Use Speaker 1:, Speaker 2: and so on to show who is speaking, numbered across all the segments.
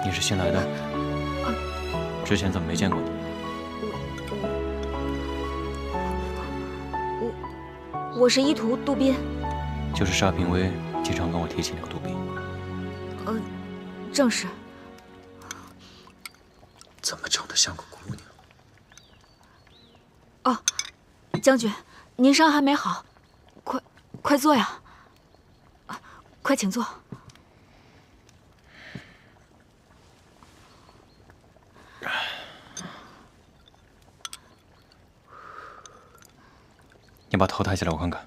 Speaker 1: 你是新来的？之前怎么没见过你？
Speaker 2: 我是医徒杜宾。
Speaker 1: 就是沙平威经常跟我提起那个杜宾。
Speaker 2: 正是。
Speaker 3: 怎么长得像个姑娘？
Speaker 2: 哦，将军，您伤还没好，快坐呀！快请坐。
Speaker 1: 你把头抬起来，我看看。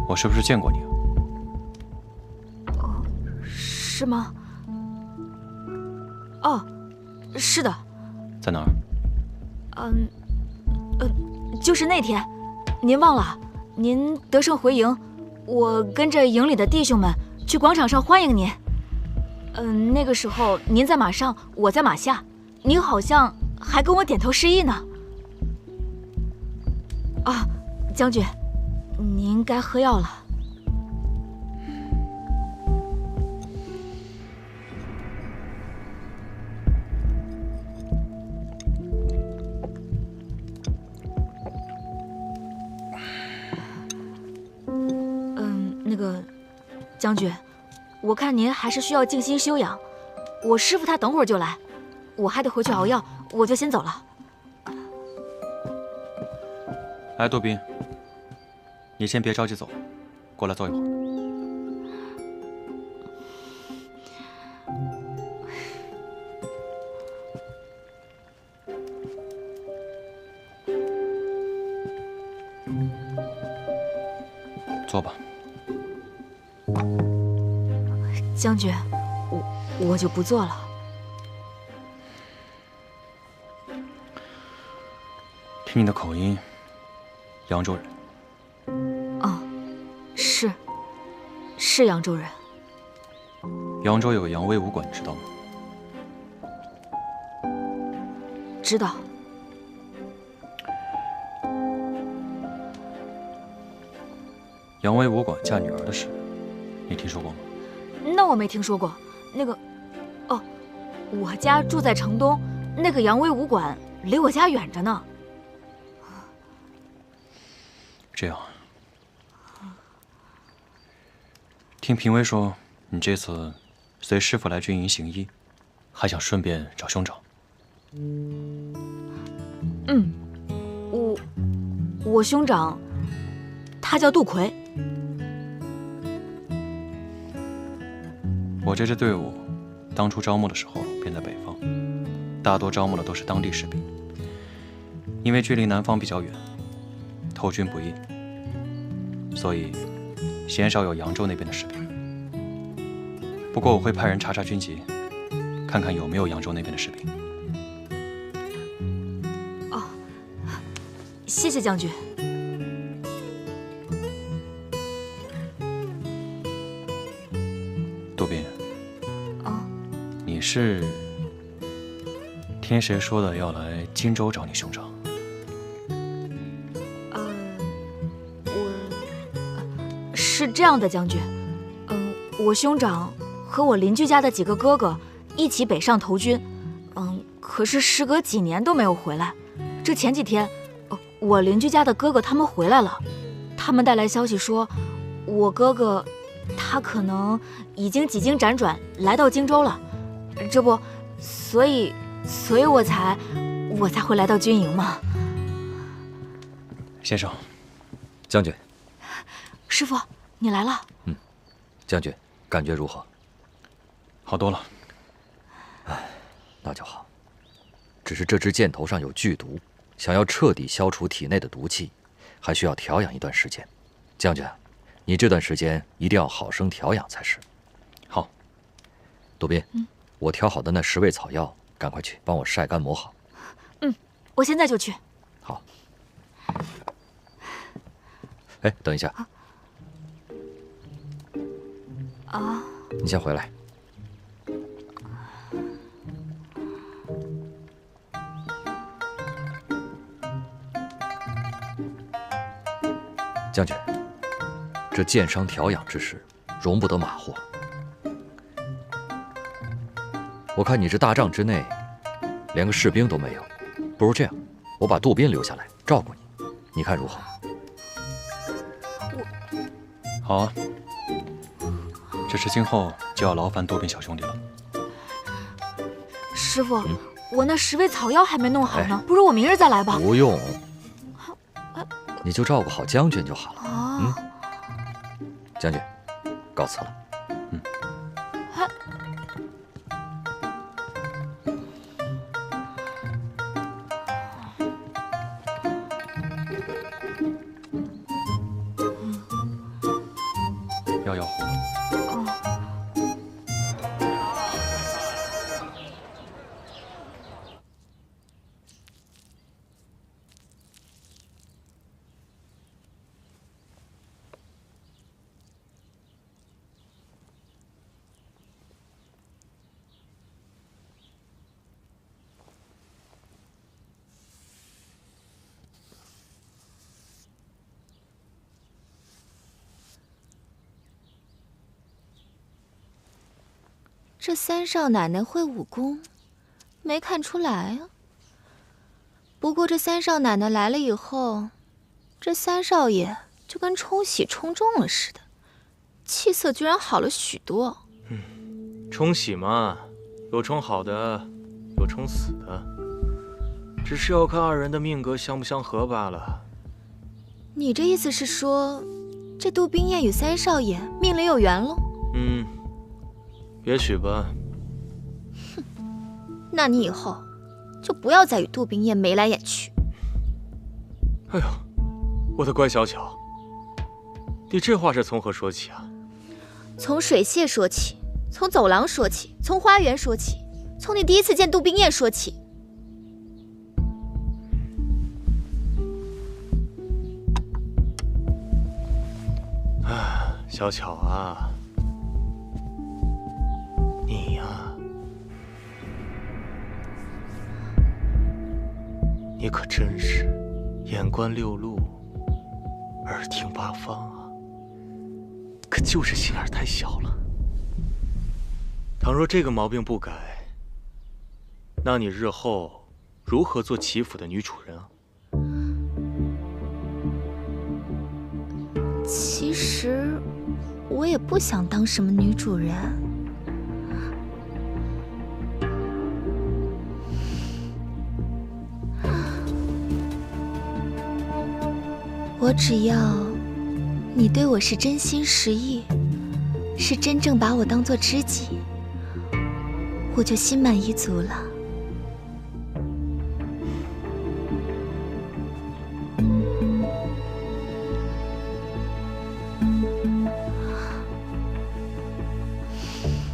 Speaker 1: 我是不是见过你啊？
Speaker 2: 是吗？哦，是的。
Speaker 1: 在哪儿？
Speaker 2: 就是那天，您忘了？您得胜回营，我跟着营里的弟兄们去广场上欢迎您。那个时候您在马上，我在马下，您好像还跟我点头示意呢。啊，将军，您该喝药了。那个，将军，我看您还是需要静心休养。我师傅他等会儿就来，我还得回去熬药，我就先走了。
Speaker 1: 哎，杜宾，你先别着急走，过来坐一会儿。坐吧。
Speaker 2: 将军，我就不做了。
Speaker 1: 听你的口音，扬州人。
Speaker 2: 是扬州人。
Speaker 1: 扬州有个扬威武馆，你知道吗？
Speaker 2: 知道。
Speaker 1: 扬威武馆嫁女儿的事，你听说过吗？
Speaker 2: 那我没听说过。那个，哦，我家住在城东，那个扬威武馆离我家远着呢。
Speaker 1: 这样，听评委说，你这次随师傅来军营行医，还想顺便找兄长。
Speaker 2: 我兄长，他叫杜奎。
Speaker 1: 我这支队伍当初招募的时候便在北方，大多招募的都是当地士兵，因为距离南方比较远，投军不易，所以鲜少有扬州那边的士兵。不过我会派人查查军籍，看看有没有扬州那边的士兵。
Speaker 2: 哦，谢谢将军。
Speaker 1: 杜宾，
Speaker 2: 哦，
Speaker 1: 你是听谁说的要来荆州找你兄长？
Speaker 2: 是这样的，将军。我兄长和我邻居家的几个哥哥一起北上投军，可是时隔几年都没有回来。这前几天，我邻居家的哥哥他们回来了，他们带来消息说，我哥哥他可能已经几经辗转来到荆州了。这不，所以我才会来到军营嘛。
Speaker 1: 先生，
Speaker 4: 将军，
Speaker 2: 师傅，你来了。
Speaker 4: 将军感觉如何？
Speaker 1: 好多了。
Speaker 4: 那就好。只是这支箭头上有剧毒，想要彻底消除体内的毒气，还需要调养一段时间。将军，你这段时间一定要好生调养才是。
Speaker 1: 好。
Speaker 4: 杜宾，我挑好的那10味草药，赶快去帮我晒干磨好。
Speaker 2: 我现在就去。
Speaker 4: 好。哎，等一下。你先回来。将军，这箭伤调养之事，容不得马虎。我看你这大帐之内，连个士兵都没有，不如这样，我把杜宾留下来照顾你，你看如何？
Speaker 1: 好啊。只是今后就要劳烦杜宾小兄弟了。
Speaker 2: 师傅，我那10味草药还没弄好呢，不如我明日再来吧。
Speaker 4: 不用，你就照顾好将军就好了。将军，告辞了。
Speaker 1: 要壶了。
Speaker 5: 这三少奶奶会武功，没看出来啊。不过这三少奶奶来了以后，这三少爷就跟冲喜冲中了似的，气色居然好了许多。
Speaker 6: 冲喜嘛，有冲好的，有冲死的，只是要看二人的命格相不相合罢了。
Speaker 5: 你这意思是说，这杜冰燕与三少爷命里有缘喽？
Speaker 6: 也许吧。
Speaker 5: 哼，那你以后就不要再与杜冰燕眉来眼去。
Speaker 6: 哎呦，我的乖小巧，你这话是从何说起啊？
Speaker 5: 从水榭说起，从走廊说起，从花园说起，从你第一次见杜冰燕说起。
Speaker 6: 小巧啊，你呀，你可真是眼观六路，耳听八方啊，可就是心眼太小了。倘若这个毛病不改，那你日后如何做齐府的女主人啊？
Speaker 5: 其实我也不想当什么女主人，我只要你对我是真心实意，是真正把我当作知己，我就心满意足了。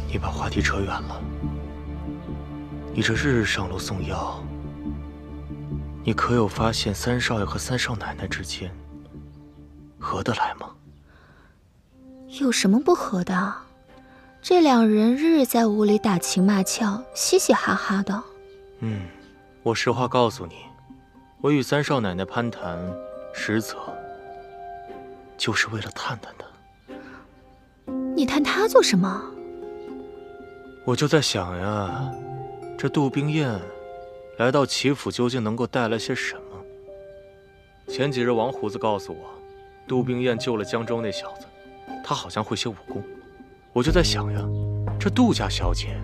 Speaker 6: 你把话题扯远了。你这日日上楼送药，你可有发现三少爷和三少奶奶之间合得来吗？
Speaker 5: 有什么不合的？这两人日日在屋里打情骂俏，嘻嘻哈哈的。
Speaker 6: 我实话告诉你，我与三少奶奶攀谈，实则就是为了探探她。
Speaker 5: 你谈他做什么？
Speaker 6: 我就在想呀，这杜冰雁来到齐府究竟能够带来些什么？前几日王胡子告诉我，杜冰雁救了江州那小子，他好像会些武功。我就在想呀，这杜家小姐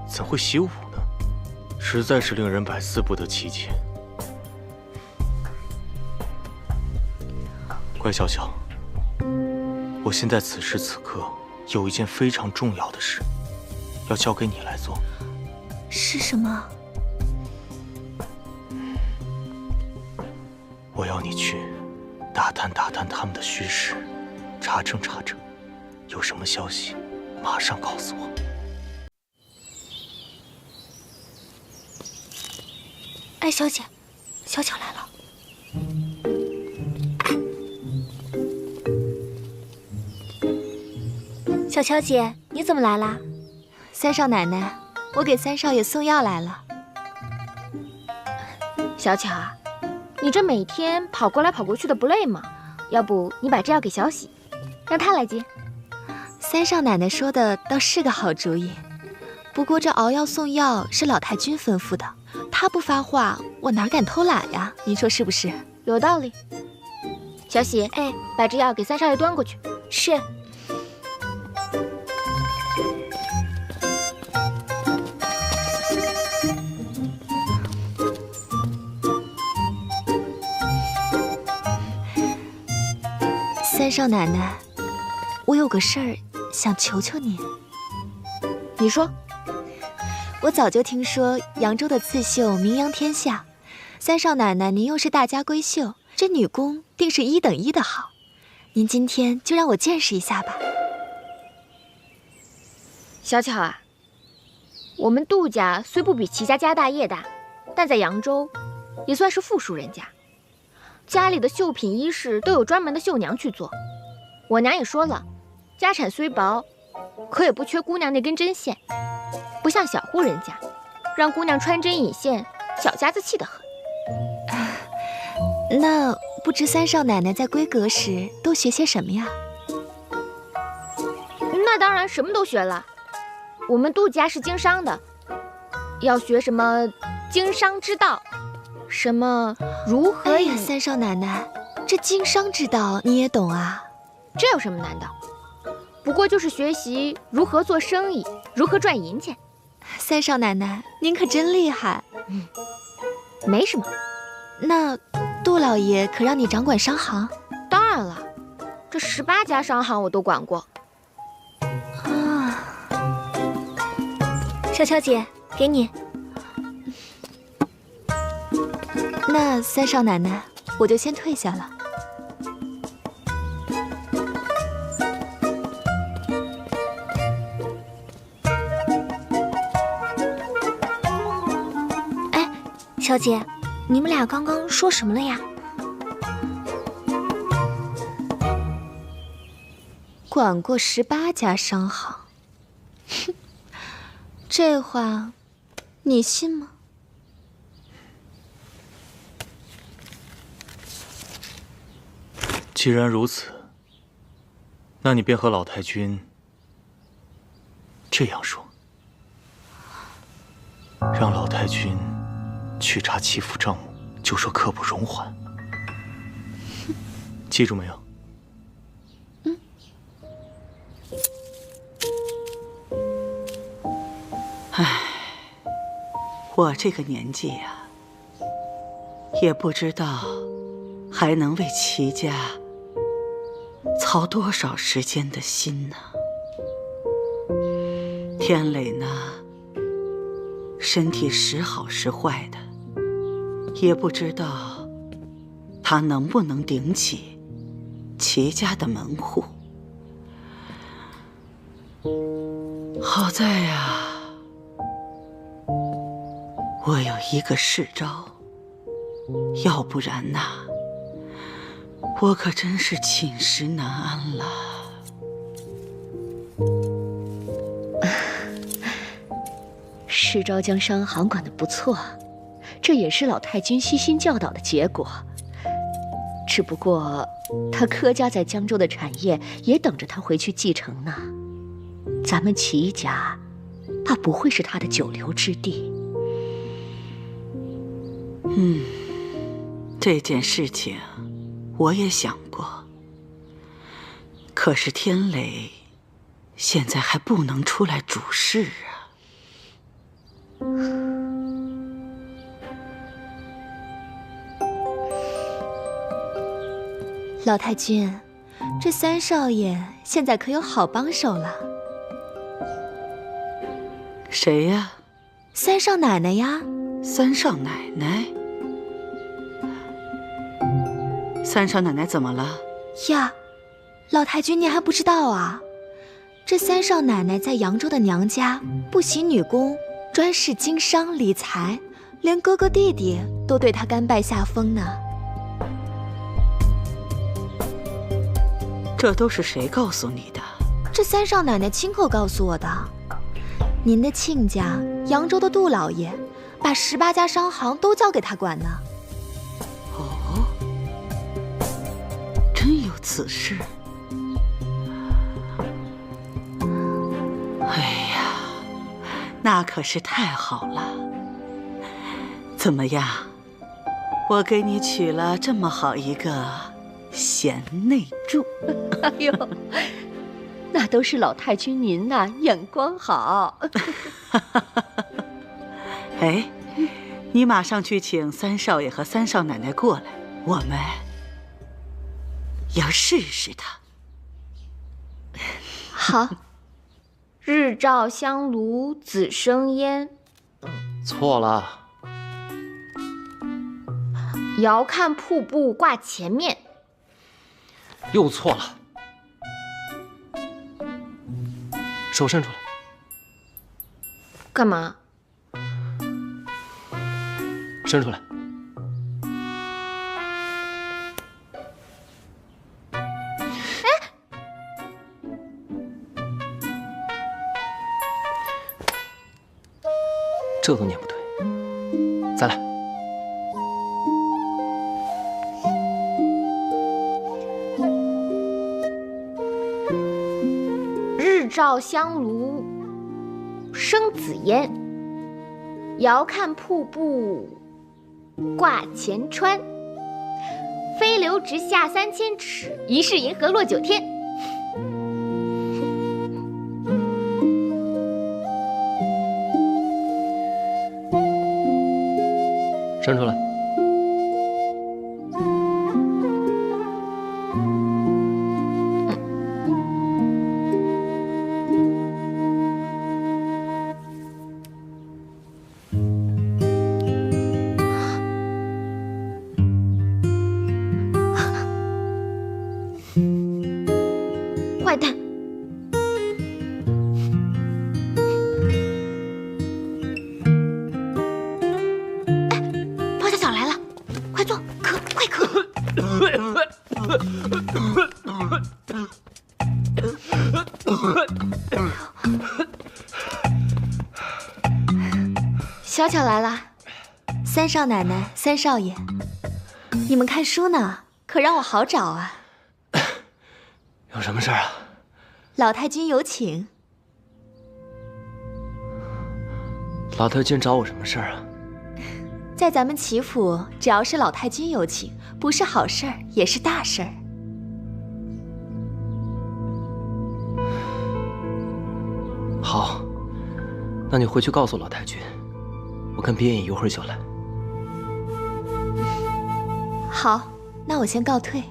Speaker 6: 怎会习武呢？实在是令人百思不得其解。乖小小，我现在此时此刻有一件非常重要的事，要交给你来做。
Speaker 5: 是什么？
Speaker 6: 我要你去打探打探他们的虚实，查证查证，有什么消息马上告诉我。
Speaker 5: 哎，小姐，小巧来了。小乔姐，你怎么来啦？三少奶奶，我给三少爷送药来了。
Speaker 7: 小巧啊，你这每天跑过来跑过去的不累吗？要不你把这药给小喜，让她来接。
Speaker 5: 三少奶奶说的倒是个好主意，不过这熬药送药是老太君吩咐的，她不发话，我哪敢偷懒呀？您说是不是？
Speaker 7: 有道理。小喜，哎，把这药给三少爷端过去。
Speaker 5: 是。三少奶奶，我有个事儿想求求您。
Speaker 7: 你说。
Speaker 5: 我早就听说扬州的刺绣名扬天下，三少奶奶您又是大家闺秀，这女工定是一等一的好。您今天就让我见识一下吧。
Speaker 7: 小巧啊，我们杜家虽不比齐家家大业大，但在扬州也算是富庶人家。家里的绣品衣饰都有专门的绣娘去做。我娘也说了，家产虽薄，可也不缺姑娘那根针线，不像小户人家，让姑娘穿针引线，小家子气得很。
Speaker 5: 那不知三少奶奶在闺阁时都学些什么呀？
Speaker 7: 那当然什么都学了。我们杜家是经商的，要学什么经商之道，什么如何
Speaker 5: 哎呀，三少奶奶，这经商之道你也懂啊？
Speaker 7: 这有什么难的？不过就是学习如何做生意，如何赚银钱。
Speaker 5: 三少奶奶，您可真厉害。
Speaker 7: 没什么。
Speaker 5: 那杜老爷可让你掌管商行？
Speaker 7: 当然了，这18家商行我都管过。
Speaker 5: 啊，
Speaker 7: 小巧姐，给你。
Speaker 5: 那三少奶奶，我就先退下了。
Speaker 7: 哎，小姐，你们俩刚刚说什么了呀？
Speaker 5: 管过18家商行，哼，这话你信吗？
Speaker 6: 既然如此，那你便和老太君这样说，让老太君去查齐府账目，就说刻不容缓。记住没有？
Speaker 8: 唉，我这个年纪呀，也不知道还能为齐家操多少时间的心呢。天磊呢，身体时好时坏的，也不知道他能不能顶起齐家的门户。好在呀，我有一个世招，要不然呐，我可真是寝食难安了。
Speaker 9: 世招将商行管得不错，这也是老太君悉心教导的结果。只不过他柯家在江州的产业也等着他回去继承呢。咱们齐家，怕不会是他的久留之地。
Speaker 8: 这件事情我也想过，可是天雷现在还不能出来主事啊。
Speaker 5: 老太君，这三少爷现在可有好帮手了？
Speaker 8: 谁呀？
Speaker 5: 三少奶奶呀。
Speaker 8: 三少奶奶？三少奶奶怎么了？
Speaker 5: 呀，老太君您还不知道啊？这三少奶奶在扬州的娘家不喜女工，专事经商理财，连哥哥弟弟都对她甘拜下风呢。
Speaker 8: 这都是谁告诉你的？
Speaker 5: 这三少奶奶亲口告诉我的。您的亲家扬州的杜老爷，把18家商行都交给他管呢。
Speaker 8: 哦，真有此事。哎呀，那可是太好了。怎么样，我给你娶了这么好一个贤内助。
Speaker 9: 哎呦，那都是老太君您呐，眼光好。
Speaker 8: 哎，你马上去请三少爷和三少奶奶过来，我们要试试他。
Speaker 5: 好。
Speaker 7: 日照香炉子生烟，
Speaker 6: 错了。
Speaker 7: 遥看瀑布挂前面，
Speaker 6: 又错了。手伸出来。
Speaker 7: 干嘛？
Speaker 6: 伸出来。这都念不对，再来。
Speaker 7: 日照香炉生紫烟，遥看瀑布挂前川。飞流直下3000尺，疑是银河落9天。
Speaker 6: 伸出来。
Speaker 7: 坏蛋！包家小来了，快坐，咳，快咳！
Speaker 5: 小巧来了，三少奶奶、三少爷，你们看书呢，可让我好找啊。
Speaker 6: 有什么事儿啊？
Speaker 5: 老太君有请。
Speaker 6: 老太君找我什么事儿啊？
Speaker 5: 在咱们齐府，只要是老太君有请，不是好事儿也是大事儿。
Speaker 6: 好，那你回去告诉老太君，我跟别隐一会儿就来。
Speaker 5: 好，那我先告退。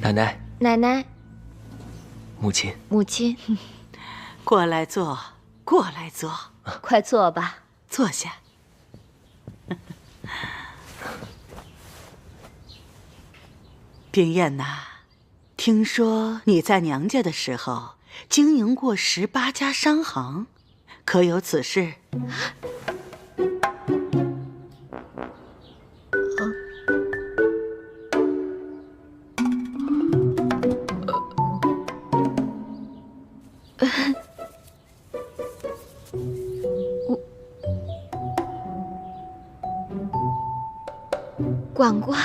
Speaker 6: 奶奶，
Speaker 7: 奶奶，
Speaker 6: 母亲，
Speaker 7: 母亲，
Speaker 8: 过来坐，过来坐，
Speaker 9: 快坐吧，
Speaker 8: 坐下。冰燕呐，听说你在娘家的时候经营过18家商行，可有此事？
Speaker 7: 管管，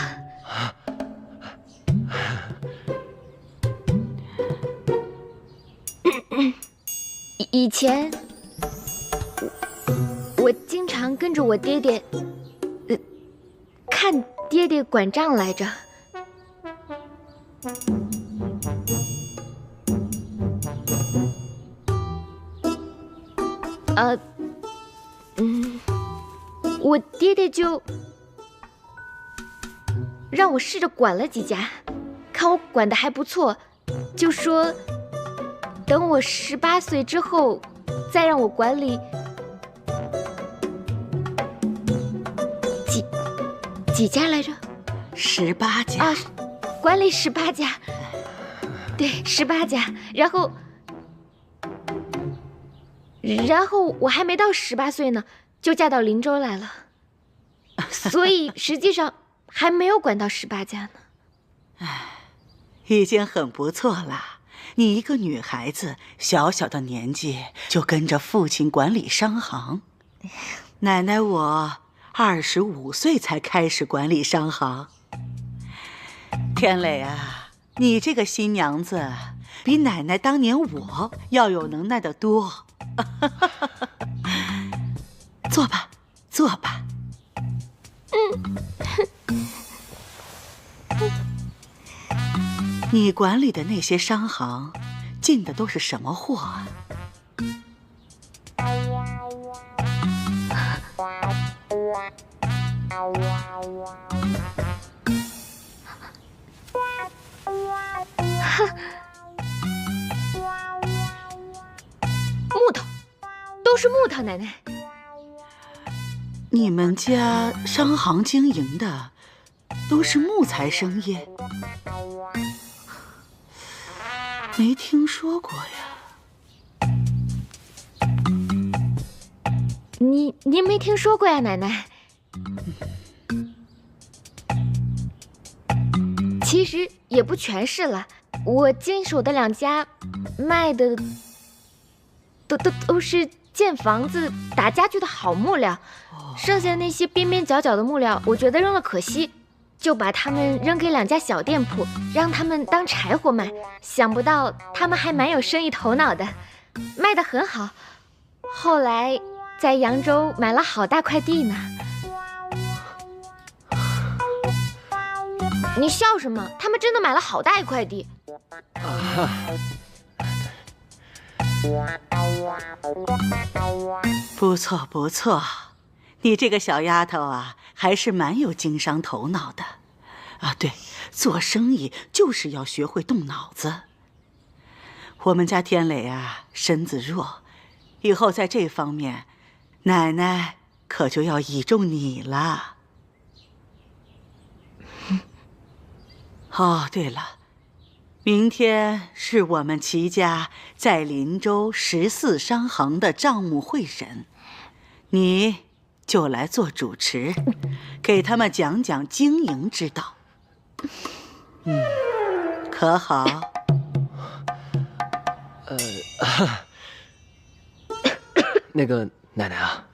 Speaker 7: 以前我经常跟着我爹爹，看爹爹管账来着。我爹爹就让我试着管了几家，看我管得还不错，就说等我18岁之后，再让我管理几家来着
Speaker 8: ？18家
Speaker 7: 啊，管理18家，对，18家。然后我还没到18岁呢，就嫁到林州来了，所以实际上还没有管到18家呢。
Speaker 8: 唉，已经很不错了。你一个女孩子，小小的年纪就跟着父亲管理商行。奶奶我25岁才开始管理商行。天磊啊，你这个新娘子比奶奶当年我要有能耐得多。坐吧，坐吧。你管理的那些商行进的都是什么货啊？
Speaker 7: 木头，都是木头，奶奶。
Speaker 8: 你们家商行经营的都是木材生意？没听说过呀。
Speaker 7: 您没听说过呀，奶奶？其实也不全是了，我经手的2家卖的都是建房子、打家具的好木料，剩下那些边边角角的木料，我觉得扔了可惜，就把它们扔给2家小店铺，让他们当柴火卖。想不到他们还蛮有生意头脑的，卖得很好。后来在扬州买了好大块地呢。你笑什么？他们真的买了好大一块地。
Speaker 8: 不错不错，你这个小丫头啊，还是蛮有经商头脑的。啊，对，做生意就是要学会动脑子。我们家天磊啊，身子弱，以后在这方面，奶奶可就要倚重你了。哦，对了，明天是我们齐家在林州14商行的账目会审，你就来做主持，给他们讲讲经营之道。可好？
Speaker 10: 那个奶奶啊，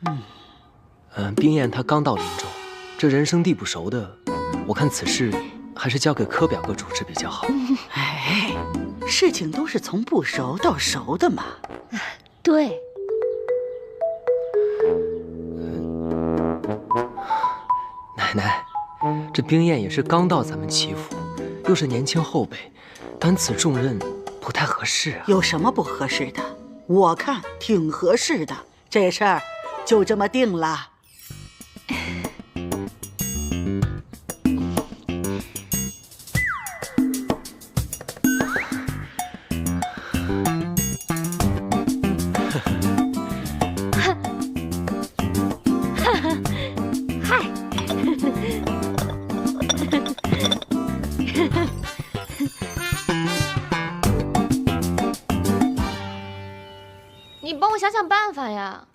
Speaker 10: 冰燕她刚到林州，这人生地不熟的，我看此事还是交给柯表哥主持比较好。
Speaker 8: 哎，事情都是从不熟到熟的嘛。
Speaker 7: 对。
Speaker 10: 奶奶，这冰燕也是刚到咱们齐府，又是年轻后辈，担此重任不太合适啊。
Speaker 8: 有什么不合适的？我看挺合适的，这事儿就这么定了。
Speaker 7: 你帮我想想办法呀！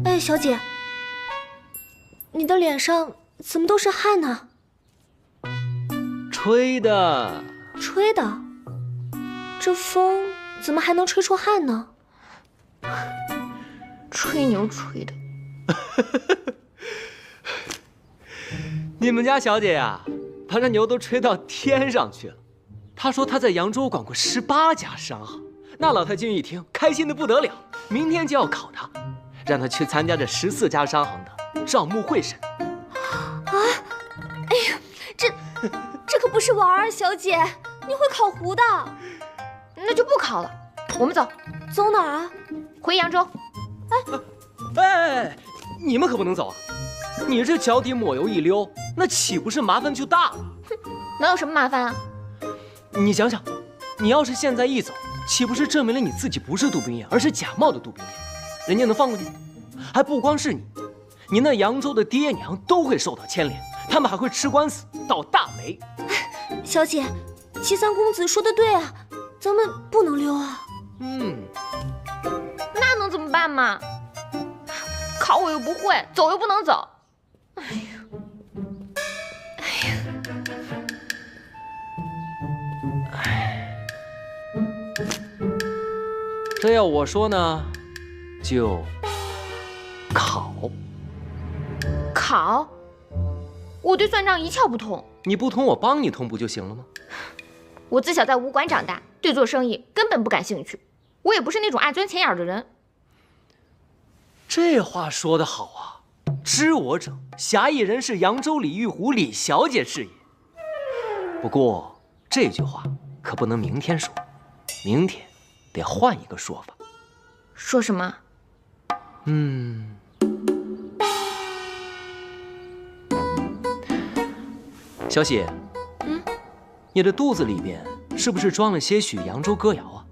Speaker 5: 哎，小姐，你的脸上
Speaker 11: 怎么都是汗呢？
Speaker 10: 吹的。
Speaker 11: 吹的？这风怎么还能吹出汗呢？
Speaker 7: 吹牛吹的。
Speaker 10: 你们家小姐呀，把这牛都吹到天上去了。她说她在扬州管过18家商行，那老太君一听，开心的不得了，明天就要考她，让她去参加这14家商行的招募会审。
Speaker 11: 啊！哎呀，这可不是玩儿啊，小姐，你会考糊的。
Speaker 7: 那就不考了，我们走。
Speaker 11: 走哪儿啊？
Speaker 7: 回扬州。
Speaker 10: 哎，你们可不能走啊！你这脚底抹油一溜，那岂不是麻烦就大了？
Speaker 7: 哼，能有什么麻烦啊？
Speaker 10: 你想想，你要是现在一走，岂不是证明了你自己不是杜冰燕，而是假冒的杜冰燕？人家能放过你？还不光是你，你那扬州的爹娘都会受到牵连，他们还会吃官司，倒大霉。
Speaker 11: 小姐，齐三公子说的对啊，咱们不能溜啊。
Speaker 7: 那能怎么办嘛？考我又不会，走又不能走。哎呀，
Speaker 10: 这要我说呢，就考。
Speaker 7: 考？我对算账一窍不通。
Speaker 10: 你不通，我帮你通不就行了吗？
Speaker 7: 我自小在武馆长大，对做生意根本不感兴趣。我也不是那种爱钻钱眼的人。
Speaker 10: 这话说得好啊！知我者，侠义人是扬州李玉湖李小姐是也。不过这句话可不能明天说，明天得换一个说法。
Speaker 7: 说什么？
Speaker 10: 小喜，你的肚子里边是不是装了些许扬州歌谣啊？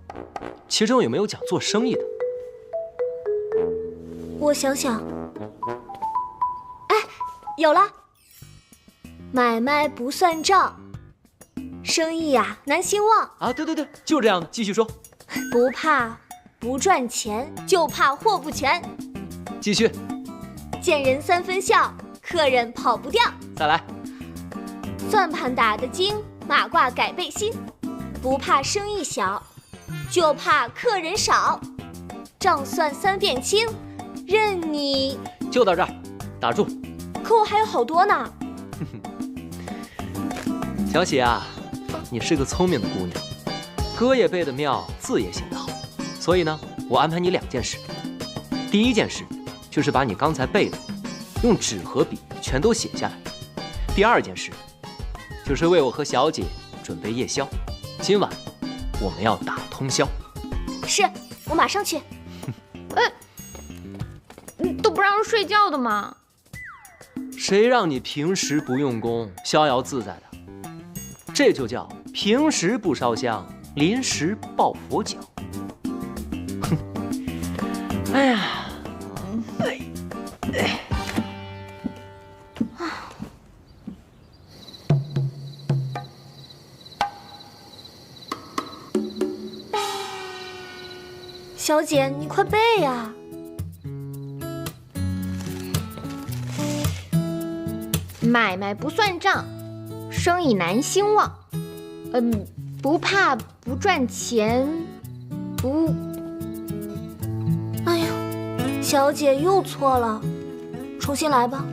Speaker 10: 其中有没有讲做生意的？
Speaker 11: 我想想，哎，有了。买卖不算账，生意啊难兴旺
Speaker 10: 啊！对对对，就这样的，继续说。
Speaker 11: 不怕不赚钱，就怕货不全。
Speaker 10: 继续。
Speaker 11: 见人三分笑，客人跑不掉。
Speaker 10: 再来。
Speaker 11: 算盘打得精，马褂改背新。不怕生意小，就怕客人少。账算3遍清，任你。
Speaker 10: 就到这儿，打住。
Speaker 11: 可我还有好多呢。
Speaker 10: 小喜啊，你是个聪明的姑娘，歌也背得妙，字也写得好，所以呢，我安排你2件事。第一件事就是把你刚才背的，用纸和笔全都写下来。第2件事就是为我和小姐准备夜宵，今晚我们要打通宵。
Speaker 11: 是，我马上去。
Speaker 7: 都不让人睡觉的吗？
Speaker 10: 谁让你平时不用功，逍遥自在的？这就叫平时不烧香，临时抱佛脚。哼，哎呀，
Speaker 11: 小姐，你快背呀！
Speaker 7: 买卖不算账，生意难兴旺。不怕不赚钱，不……
Speaker 11: 哎呀，小姐又错了，重新来吧。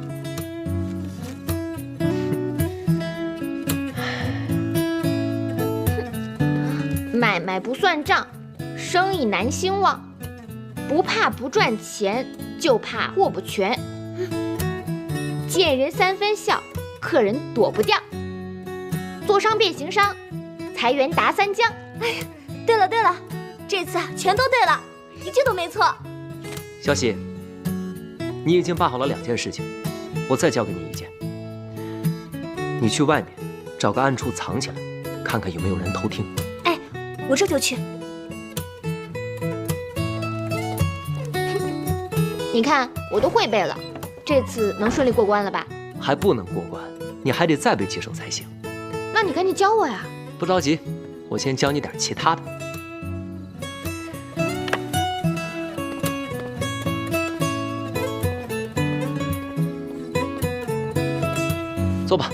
Speaker 7: 买卖不算账，生意难兴旺。不怕不赚钱，就怕货不全。见人3分笑，客人躲不掉。做商变行商，财源达3江。
Speaker 11: 哎呀，对了对了，这次啊全都对了，一句都没错。
Speaker 10: 小喜，你已经办好了2件事情，我再交给你1件。你去外面找个暗处藏起来，看看有没有人偷听。
Speaker 11: 哎，我这就去。
Speaker 7: 你看，我都会背了。这次能顺利过关了吧？
Speaker 10: 还不能过关，你还得再背几首才行。
Speaker 7: 那你赶紧教我呀！
Speaker 10: 不着急，我先教你点其他的。坐吧。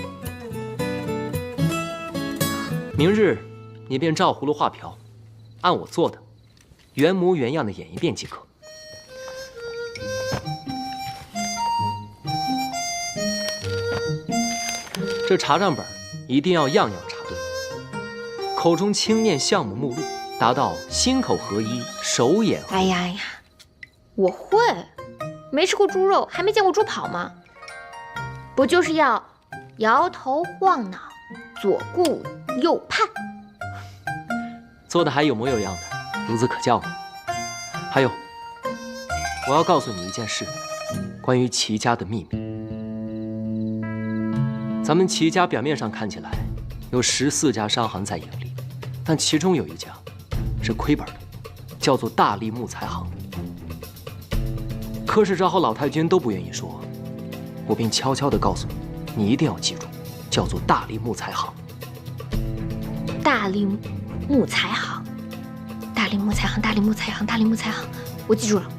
Speaker 10: 明日你便照葫芦画瓢，按我做的，原模原样的演一遍即可。这查账本一定要样样查对，口中轻念项目目录，达到心口合一，手眼合一。
Speaker 7: 哎呀呀，我会，没吃过猪肉，还没见过猪跑吗？不就是要摇头晃脑，左顾右盼？
Speaker 10: 做的还有模有样的，孺子可教呢。还有，我要告诉你一件事，关于齐家的秘密。咱们齐家表面上看起来有14家商行在盈利，但其中有一家是亏本的，叫做大力木材行。柯世昭和老太君都不愿意说，我便悄悄地告诉你，你一定要记住，叫做大力木材行。
Speaker 7: 大力木材行，大力木材行，大力木材行，大力木材行，我记住了。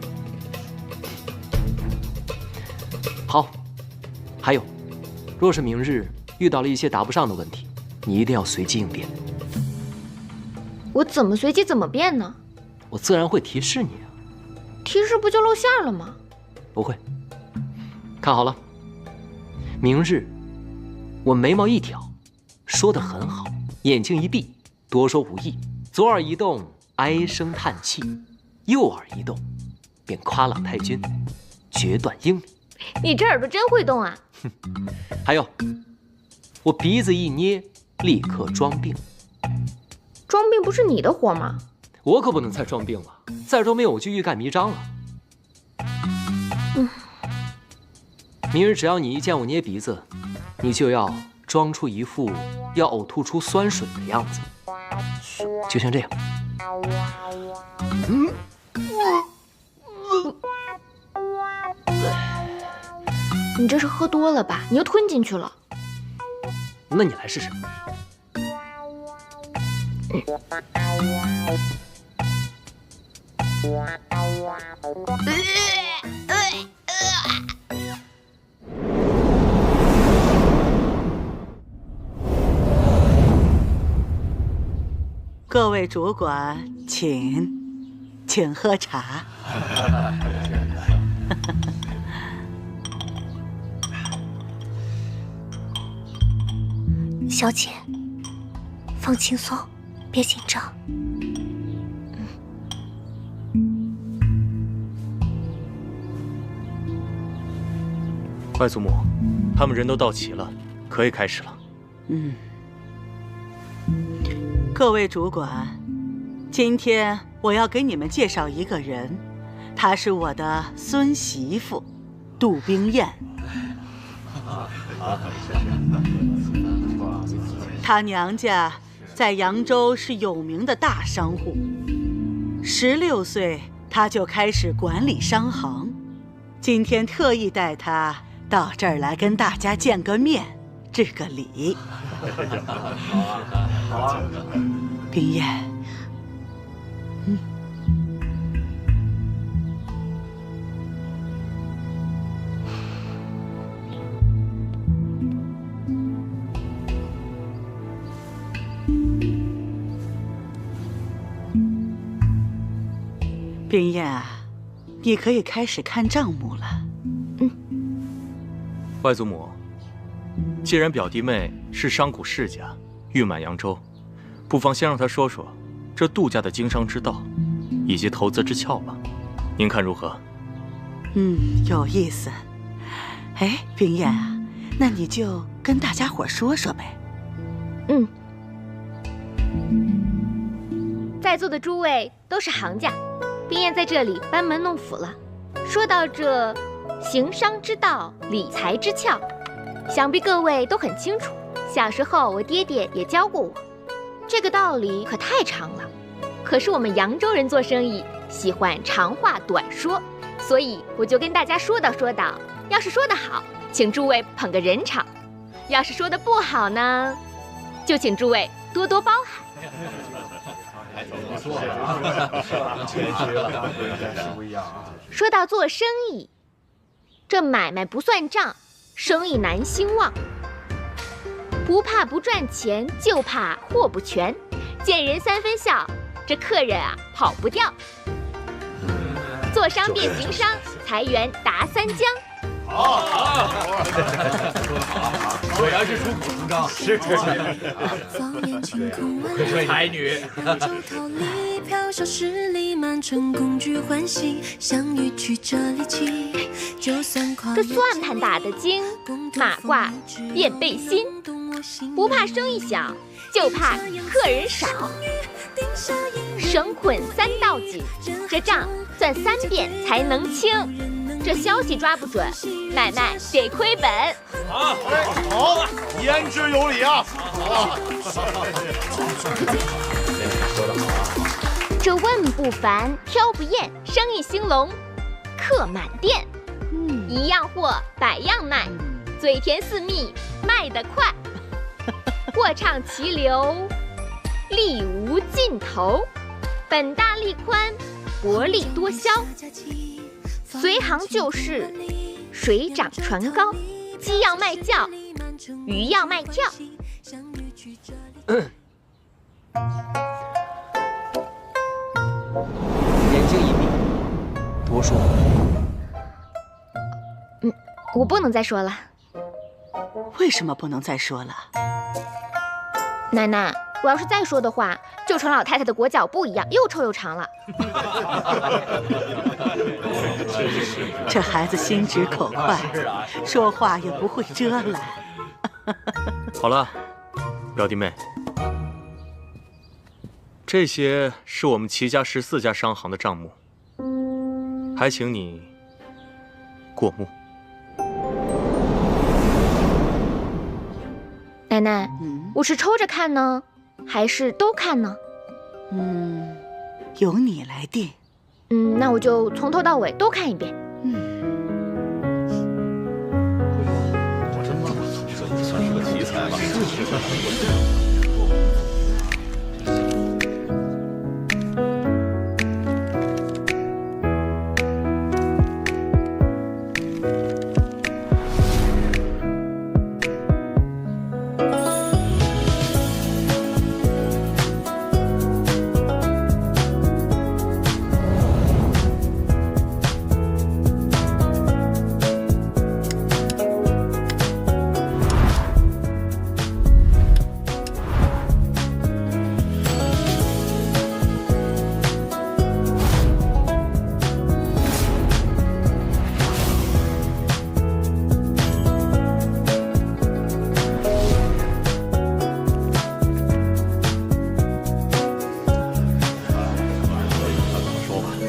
Speaker 10: 好，还有，若是明日遇到了一些答不上的问题，你一定要随机应变。
Speaker 7: 我怎么随机怎么变呢？
Speaker 10: 我自然会提示你啊。
Speaker 7: 提示不就露馅了吗？
Speaker 10: 不会。看好了，明日我眉毛一挑，说得很好，眼睛一闭，多说无益，左耳一动，唉声叹气，右耳一动，便夸老太君决断英明。
Speaker 7: 你这耳朵真会动啊！
Speaker 10: 还有，我鼻子一捏，立刻装病。
Speaker 7: 装病不是你的活吗？
Speaker 10: 我可不能再装病了，再装病我就欲盖弥彰了。明日只要你一见我捏鼻子，你就要装出一副要呕吐出酸水的样子，就像这样。
Speaker 7: 你这是喝多了吧？你又吞进去了。
Speaker 10: 那你来试试。
Speaker 8: 各位主管，请喝茶。
Speaker 11: 小姐，放轻松，别紧张。
Speaker 6: 外祖母，他们人都到齐了，可以开始了。
Speaker 8: 各位主管，今天我要给你们介绍一个人，她是我的孙媳妇，杜冰燕。她娘家在扬州是有名的大商户，16岁她就开始管理商行。今天特意带她到这儿来跟大家见个面，致个礼。冰燕，冰燕啊，你可以开始看账目了。
Speaker 6: 外祖母，既然表弟妹是商贾世家，誉满扬州，不妨先让她说说这杜家的经商之道，以及投资之窍吧。您看如何？
Speaker 8: 有意思。哎，冰燕啊，那你就跟大家伙说说呗。
Speaker 7: 在座的诸位都是行家，冰燕在这里班门弄斧了。说到这行商之道、理财之窍，想必各位都很清楚。小时候我爹爹也教过我，这个道理可太长了。可是我们扬州人做生意喜欢长话短说，所以我就跟大家说道说道。要是说得好，请诸位捧个人场；要是说得不好呢，就请诸位多多包涵。说到做生意，这买卖不算账，生意难兴旺。不怕不赚钱，就怕货不全。见人三分笑，这客人啊跑不掉。做商变行商，财源达三江。
Speaker 12: 好，果然是出口成章，是才女。
Speaker 13: 飘小十里，满城共聚欢喜，相遇曲折离奇，就算跨越。
Speaker 7: 这算盘打得精，马褂变背心，不怕生意小，就怕客人少。绳捆三道紧，这账算3遍才能清。这消息抓不准，买卖得亏本。
Speaker 12: 好，言之有理啊！
Speaker 7: 这问不烦，挑不厌，生意兴隆，客满店。一样货百样卖，嘴甜似蜜，卖得快。货畅其流，利无尽头。本大利宽，薄利多销。随行就市，水涨船高。鸡要卖叫，鱼要卖跳。
Speaker 10: 眼睛一闭，多说。
Speaker 7: 我不能再说了。
Speaker 8: 为什么不能再说了？
Speaker 7: 奶奶，我要是再说的话，就成老太太的裹脚布一样，又臭又长了。
Speaker 8: 这孩子心直口快，说话也不会遮拦。
Speaker 6: 好了，表弟妹，这些是我们齐家14家商行的账目，还请你过目。
Speaker 7: 奶奶，我是抽着看呢，还是都看呢？
Speaker 8: 由你来定。
Speaker 7: 那我就从头到尾都看一遍。
Speaker 12: 我真棒，这算是个奇才了。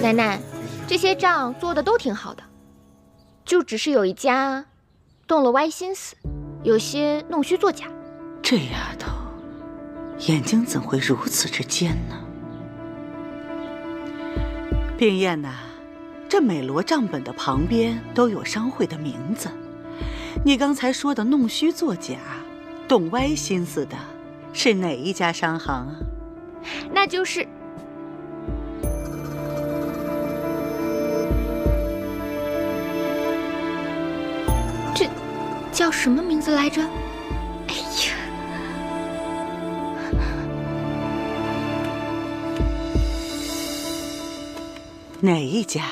Speaker 7: 奶奶，这些账做的都挺好的，就只是有一家动了歪心思，有些弄虚作假。
Speaker 8: 这丫头眼睛怎会如此之尖呢？冰燕呐，这每摞账本的旁边都有商会的名字。你刚才说的弄虚作假、动歪心思的，是哪一家商行啊？
Speaker 7: 那就是这叫什么名字来着？哎呀，
Speaker 8: 哪一家？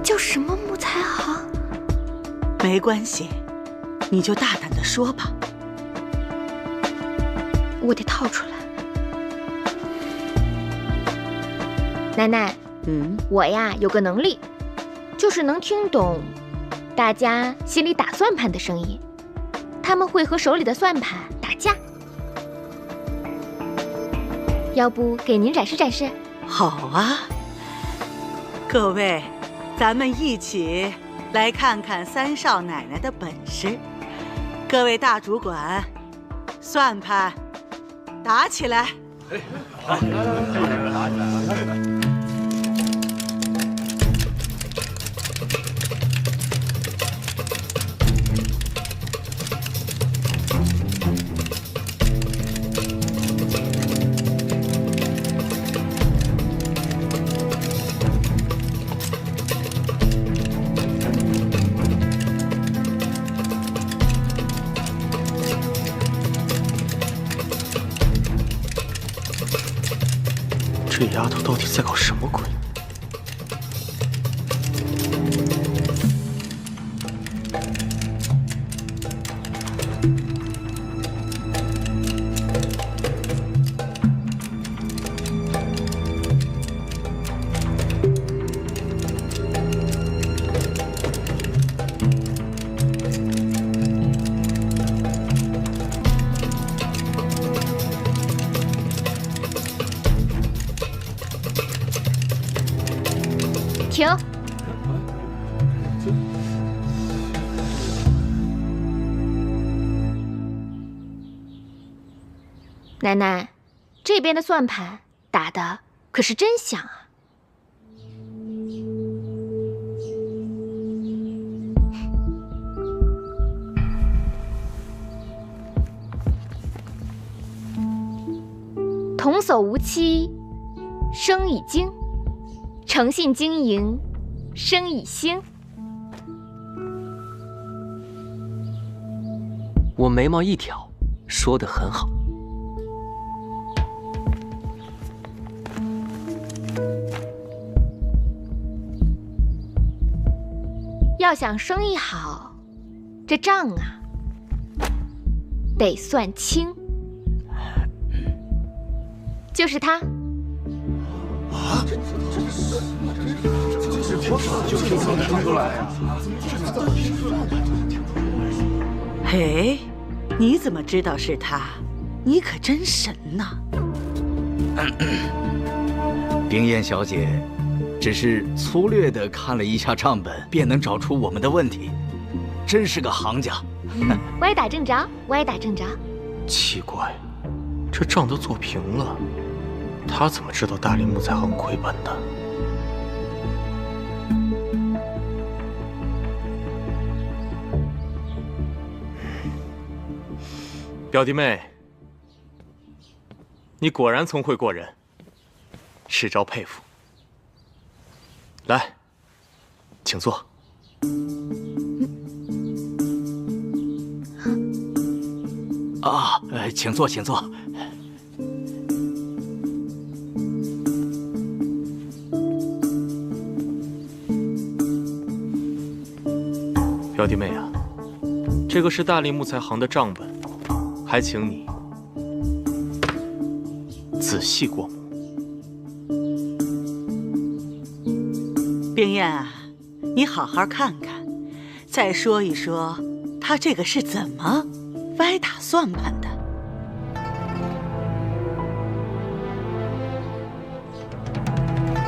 Speaker 7: 叫什么木材行？
Speaker 8: 没关系，你就大胆地说吧。
Speaker 7: 我得套出来。奶奶，我呀有个能力，就是能听懂大家心里打算盘的声音，他们会和手里的算盘打架。要不给您展示展示？
Speaker 8: 好啊，各位，咱们一起来看看三少奶奶的本事。各位大主管，算盘打起来！
Speaker 12: 好，打起来！
Speaker 6: 这丫头到底在搞什么鬼？
Speaker 7: 停！奶奶，这边的算盘打的可是真响啊！童叟无欺，生已精。诚信经营，生以兴。
Speaker 10: 我眉毛一挑，说得很好。
Speaker 7: 要想生意好，这账啊得算清。就是他。啊！
Speaker 8: 嘿，你怎么知道是他？你可真神呐！
Speaker 14: 冰燕小姐，只是粗略地看了一下账本，便能找出我们的问题，真是个行家。
Speaker 7: 歪打正着，歪打正着。
Speaker 6: 奇怪，这账都做平了。他怎么知道大林木材行亏本的？表弟妹，你果然聪慧过人，是招佩服。来，请坐。
Speaker 14: 啊，请坐，请坐。
Speaker 6: 表弟妹啊，这个是大林木材行的账本，还请你仔细过目。
Speaker 8: 冰燕啊，你好好看看，再说一说，他这个是怎么歪打算盘的？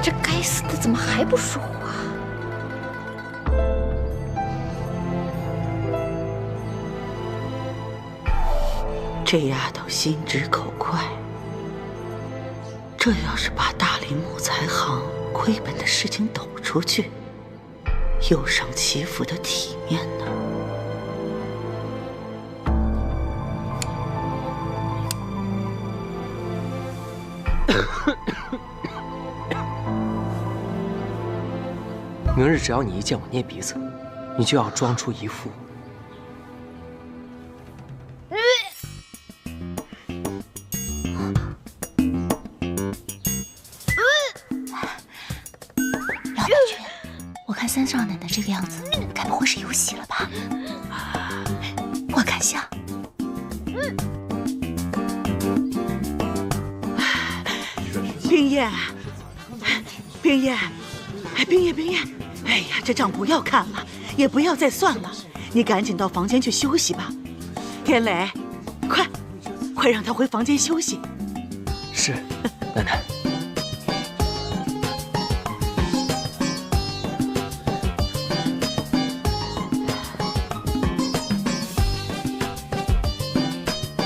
Speaker 7: 这该死的怎么还不说话？
Speaker 8: 这丫头心直口快，这要是把大林木材行亏本的事情抖出去，又伤齐府的体面呢。
Speaker 10: 明日只要你一见我捏鼻子，你就要装出一副
Speaker 9: 三少奶奶这个样子，该不会是有喜了吧？我看像。
Speaker 8: 冰燕，冰燕，冰燕，冰燕，哎呀，这账不要看了，也不要再算了，你赶紧到房间去休息吧。天磊，快让他回房间休息。
Speaker 10: 是，奶奶。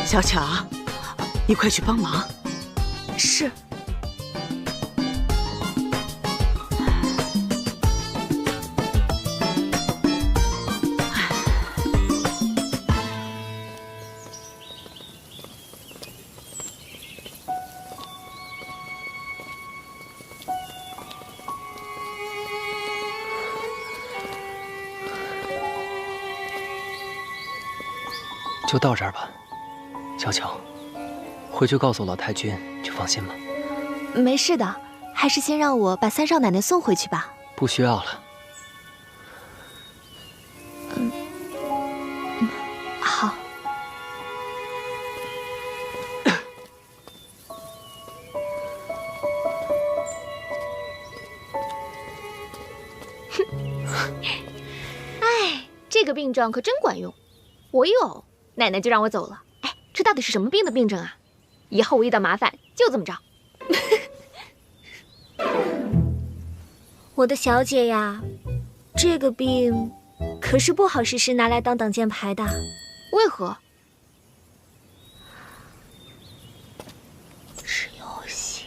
Speaker 8: 小巧，你快去帮忙。
Speaker 7: 是。
Speaker 10: 就到这儿吧。小巧，回去告诉老太君，就放心吧。
Speaker 5: 没事的，还是先让我把三少奶奶送回去吧。
Speaker 10: 不需要了。
Speaker 5: 好。
Speaker 7: 哎，这个病症可真管用，我有，奶奶就让我走了。哎，这到底是什么病的病症啊？以后我遇到麻烦就这么着。
Speaker 11: 我的小姐呀，这个病可是不好时时拿来当挡箭牌的。
Speaker 7: 为何？
Speaker 9: 是游戏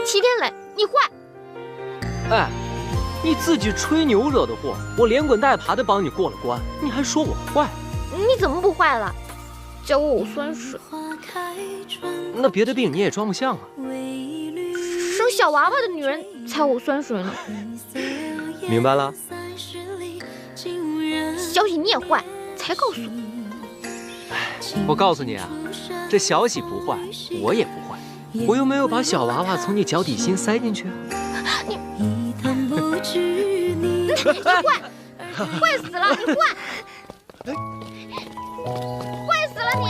Speaker 7: 齐天磊，你坏！
Speaker 10: 哎，你自己吹牛惹的祸，我连滚带爬的帮你过了关，你还说我坏？
Speaker 7: 你怎么不坏了？教我偶酸水。
Speaker 10: 那别的病你也装不像啊。
Speaker 7: 生小娃娃的女人才偶酸水呢。
Speaker 10: 明白了。
Speaker 7: 小喜你也坏，才告诉我。
Speaker 10: 我告诉你啊，这小喜不坏，我也不坏。我又没有把小娃娃从你脚底心塞进去。
Speaker 7: 你坏，坏死了！你坏，坏死了你！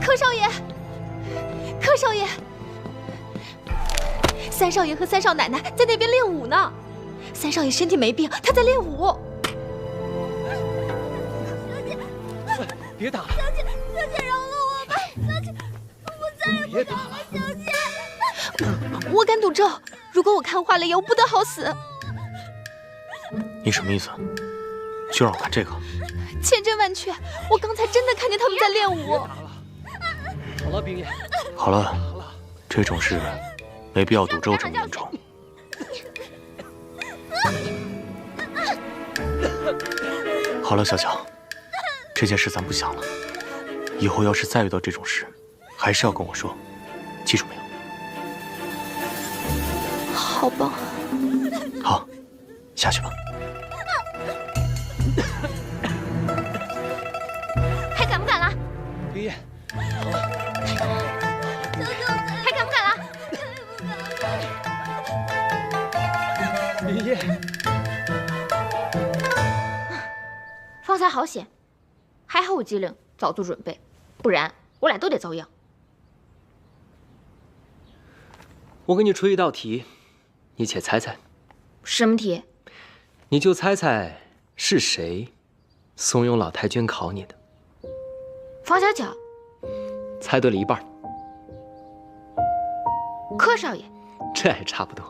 Speaker 5: 柯少爷，柯少爷，三少爷和三少奶奶在那边练武呢。三少爷身体没病，他在练武。
Speaker 10: 别打了，
Speaker 11: 小姐，小姐饶了我吧，小姐，我再也不打了，小姐。
Speaker 5: 我敢赌咒，如果我看花了油，不得好死。
Speaker 6: 你什么意思？就让我看这个？
Speaker 5: 千真万确，我刚才真的看见他们在练武。
Speaker 10: 好了，冰叶。
Speaker 6: 好了，这种事没必要赌咒这么严重。好了，小乔，这件事咱不想了。以后要是再遇到这种事，还是要跟我说，记住没有？
Speaker 5: 好吧。
Speaker 6: 好，下去吧。
Speaker 7: 还敢不敢了？
Speaker 10: 冰叶，
Speaker 7: 还敢不敢了？
Speaker 10: 冰叶，
Speaker 7: 方才好险，还好我机灵，早做准备，不然我俩都得遭殃。
Speaker 10: 我给你出一道题，你且猜猜。
Speaker 7: 什么题？
Speaker 10: 你就猜猜是谁怂恿老太君考你的。
Speaker 7: 方小巧，
Speaker 10: 猜对了一半。
Speaker 7: 柯少爷，
Speaker 10: 这还差不多。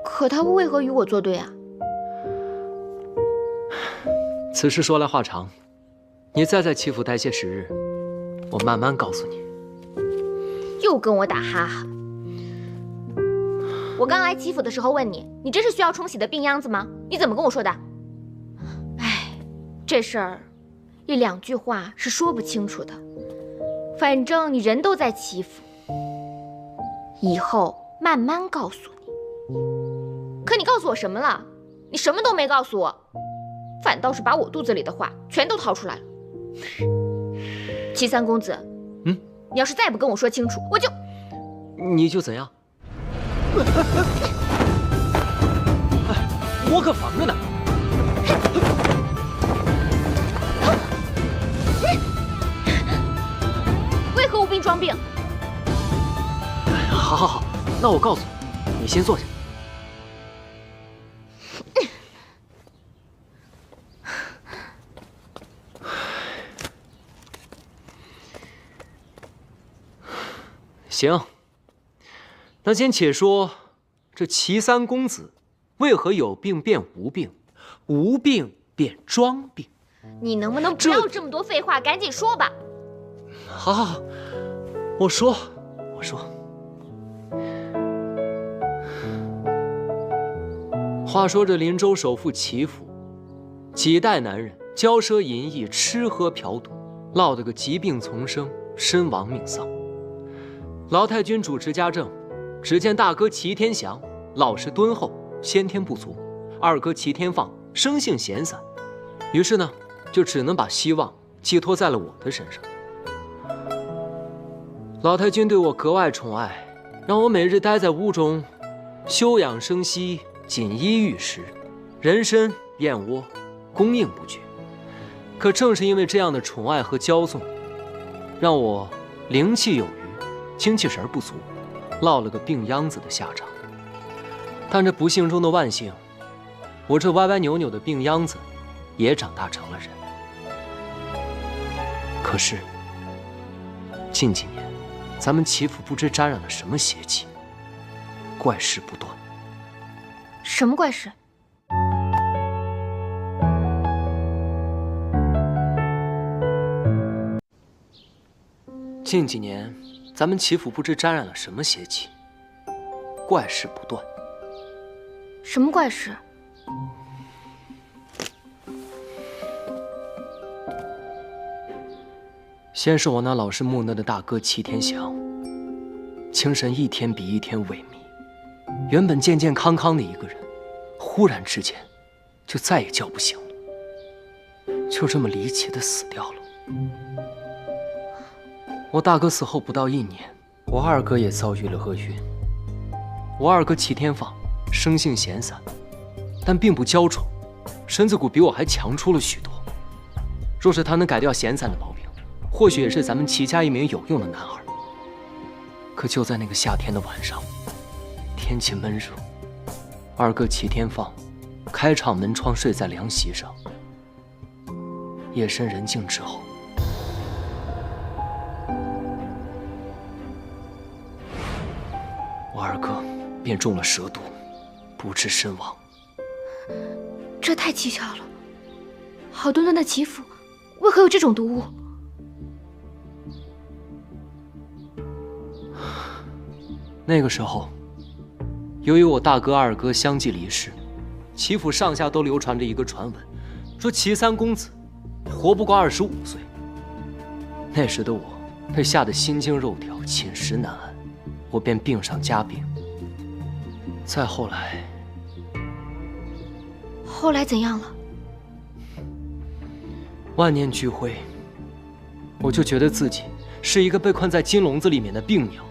Speaker 7: 可他为何与我作对啊？
Speaker 10: 此事说来话长，你再在齐府待些时日，我慢慢告诉你。
Speaker 7: 又跟我打哈哈。我刚来齐府的时候问你，你这是需要冲洗的病秧子吗？你怎么跟我说的？哎，这事儿一两句话是说不清楚的。反正你人都在齐府，以后慢慢告诉你。可你告诉我什么了？你什么都没告诉我，反倒是把我肚子里的话全都掏出来了。齐三公子，你要是再不跟我说清楚，我就……
Speaker 10: 你就怎样？我可防着呢。
Speaker 7: 为何无病装病？
Speaker 10: 好好好，那我告诉你，你先坐下。行，那先且说这齐三公子为何有病变无病，无病变装病？
Speaker 7: 你能不能不要这么多废话，赶紧说吧。
Speaker 10: 好好好，我说。话说这林州首富齐府，几代男人骄奢淫逸，吃喝嫖赌，落得个疾病丛生，身亡命丧。老太君主持家政，只见大哥齐天祥老实敦厚，先天不足；二哥齐天放生性闲散，于是呢，就只能把希望寄托在了我的身上。老太君对我格外宠爱，让我每日待在屋中，休养生息，锦衣玉食，人参燕窝供应不绝。可正是因为这样的宠爱和骄纵，让我灵气有余，精气神不足，落了个病秧子的下场。但这不幸中的万幸，我这歪歪扭扭的病秧子也长大成了人。可是近几年，咱们齐府不知沾染了什么邪气，怪事不断。
Speaker 7: 什么怪事？
Speaker 10: 近几年，咱们齐府不知沾染了什么邪气，怪事不断。
Speaker 7: 什么怪事？
Speaker 10: 先是我那老实木讷的大哥齐天祥，精神一天比一天萎靡，原本健健康康的一个人，忽然之间就再也叫不醒了，就这么离奇的死掉了。我大哥死后不到1年，我二哥也遭遇了厄运。我二哥齐天放生性闲散，但并不娇宠，身子骨比我还强出了许多。若是他能改掉闲散的毛病，或许也是咱们齐家一名有用的男儿。可就在那个夏天的晚上，天气闷热，二哥齐天放开敞门窗睡在凉席上。夜深人静之后，我二哥便中了蛇毒，不治身亡。
Speaker 7: 这太蹊跷了！好端端的齐府，为何有这种毒物？
Speaker 10: 那个时候，由于我大哥、二哥相继离世，齐府上下都流传着一个传闻，说齐三公子活不过25岁。那时的我被吓得心惊肉跳，寝食难安，我便病上加病。再后来，
Speaker 7: 后来怎样了？
Speaker 10: 万念俱灰，我就觉得自己是一个被困在金笼子里面的病鸟。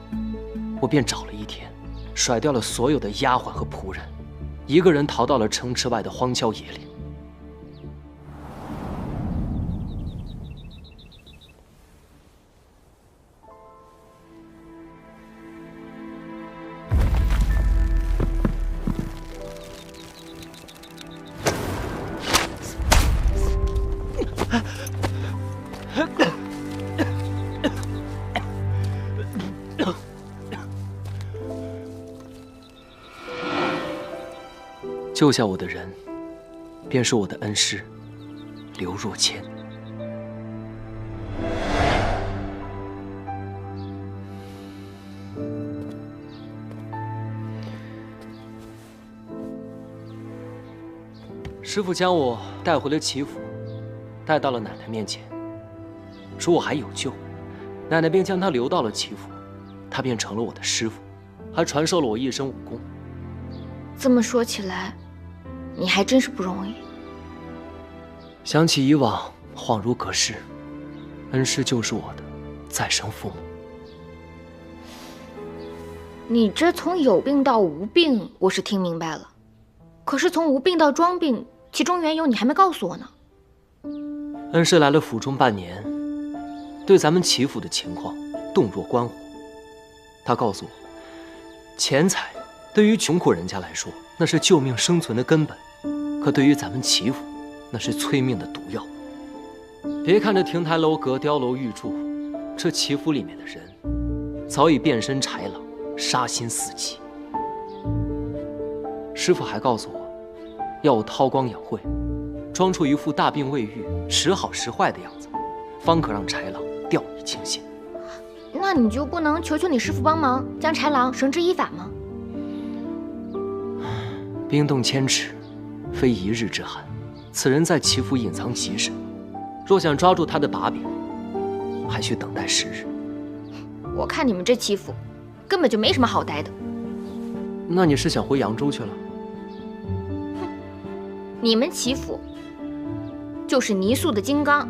Speaker 10: 我便找了一天，甩掉了所有的丫鬟和仆人，一个人逃到了城池外的荒郊野岭。救下我的人，便是我的恩师刘若谦。师傅将我带回了齐府，带到了奶奶面前，说我还有救，奶奶便将他留到了齐府，他便成了我的师傅，还传授了我一身武功。
Speaker 7: 这么说起来，你还真是不容易。
Speaker 10: 想起以往，恍如隔世，恩师就是我的再生父母。
Speaker 7: 你这从有病到无病，我是听明白了，可是从无病到装病，其中缘由你还没告诉我呢。
Speaker 10: 恩师来了府中半年，对咱们齐府的情况洞若观火。他告诉我，钱财对于穷苦人家来说，那是救命生存的根本，可对于咱们齐府，那是催命的毒药。别看这亭台楼阁、碉楼玉柱，这齐府里面的人早已变身豺狼，杀心四起。师傅还告诉我，要我韬光养晦，装出一副大病未愈、时好时坏的样子，方可让豺狼掉以轻心。
Speaker 7: 那你就不能求求你师傅帮忙，将豺狼绳之以法吗？
Speaker 10: 冰冻千尺，非一日之寒。此人在齐府隐藏极深，若想抓住他的把柄，还需等待时日。
Speaker 7: 我看你们这齐府，根本就没什么好待的。
Speaker 10: 那你是想回扬州去了？
Speaker 7: 你们齐府就是泥塑的金刚，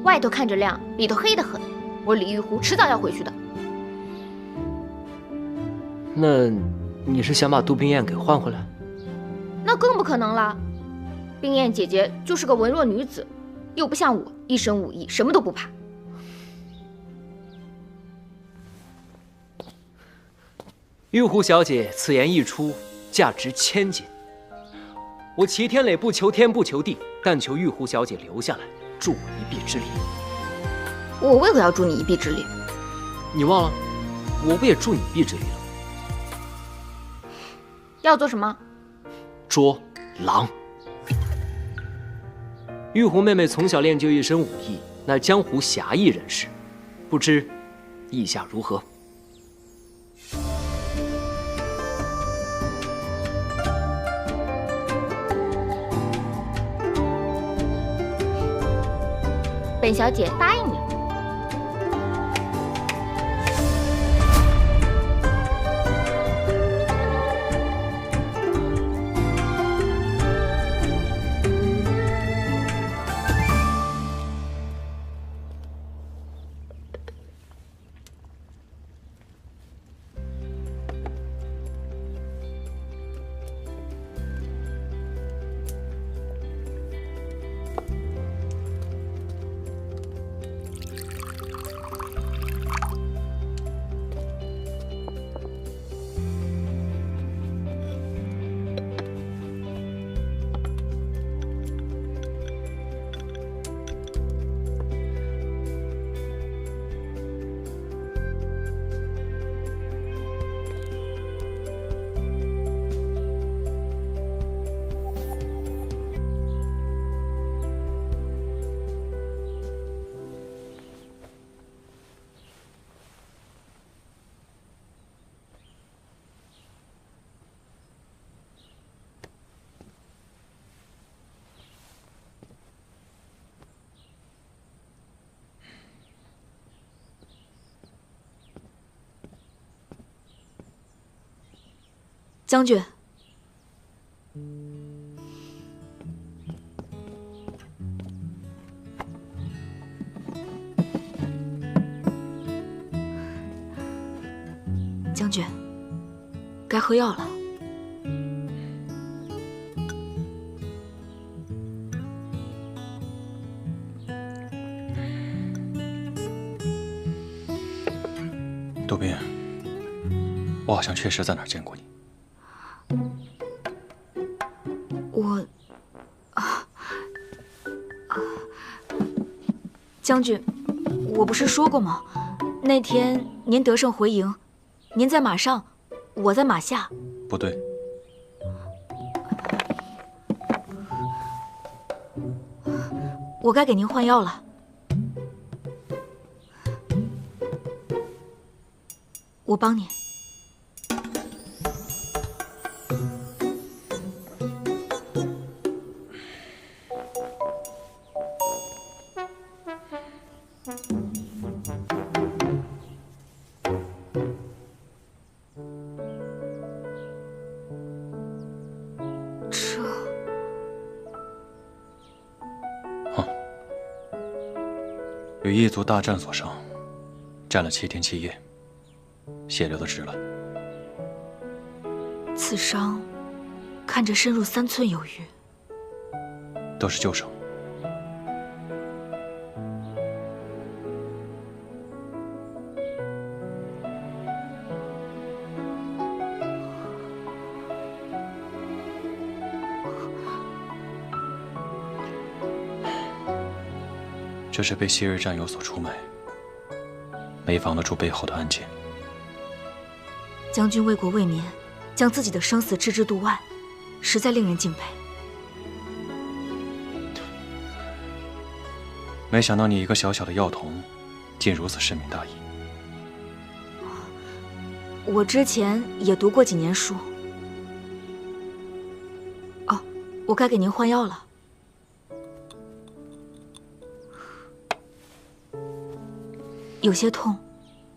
Speaker 7: 外头看着亮，里头黑得很。我李玉湖迟早要回去的。
Speaker 10: 那你是想把杜冰雁给换回来？
Speaker 7: 那更不可能了。冰雁姐姐就是个文弱女子，又不像我一身武艺，什么都不怕。
Speaker 10: 玉湖小姐此言一出，价值1000金。我齐天磊不求天不求地，但求玉湖小姐留下来，助我一臂之力。
Speaker 7: 我为何要助你一臂之力？
Speaker 10: 你忘了，我不也助你一臂之力了？
Speaker 7: 要做什么？
Speaker 10: 捉狼。玉湖妹妹从小练就一身武艺，乃江湖侠义人士，不知意下如何？
Speaker 7: 本小姐答应你。
Speaker 2: 将军，将军，该喝药了。
Speaker 1: 杜宾，我好像确实在哪儿见过你。
Speaker 2: 将军，我不是说过吗？那天您得胜回营，您在马上，我在马下。
Speaker 1: 不对，
Speaker 2: 我该给您换药了。我帮你。
Speaker 1: 与异族大战所伤，战了7天7夜，血流得直了。
Speaker 2: 此伤看着深入3寸有余，
Speaker 1: 都是旧伤。这是被昔日战友所出卖，没防得住背后的暗箭。
Speaker 2: 将军为国为民，将自己的生死置之度外，实在令人敬佩。
Speaker 1: 没想到你一个小小的药童，竟如此深明大义。
Speaker 2: 我之前也读过几年书。哦，我该给您换药了。有些痛，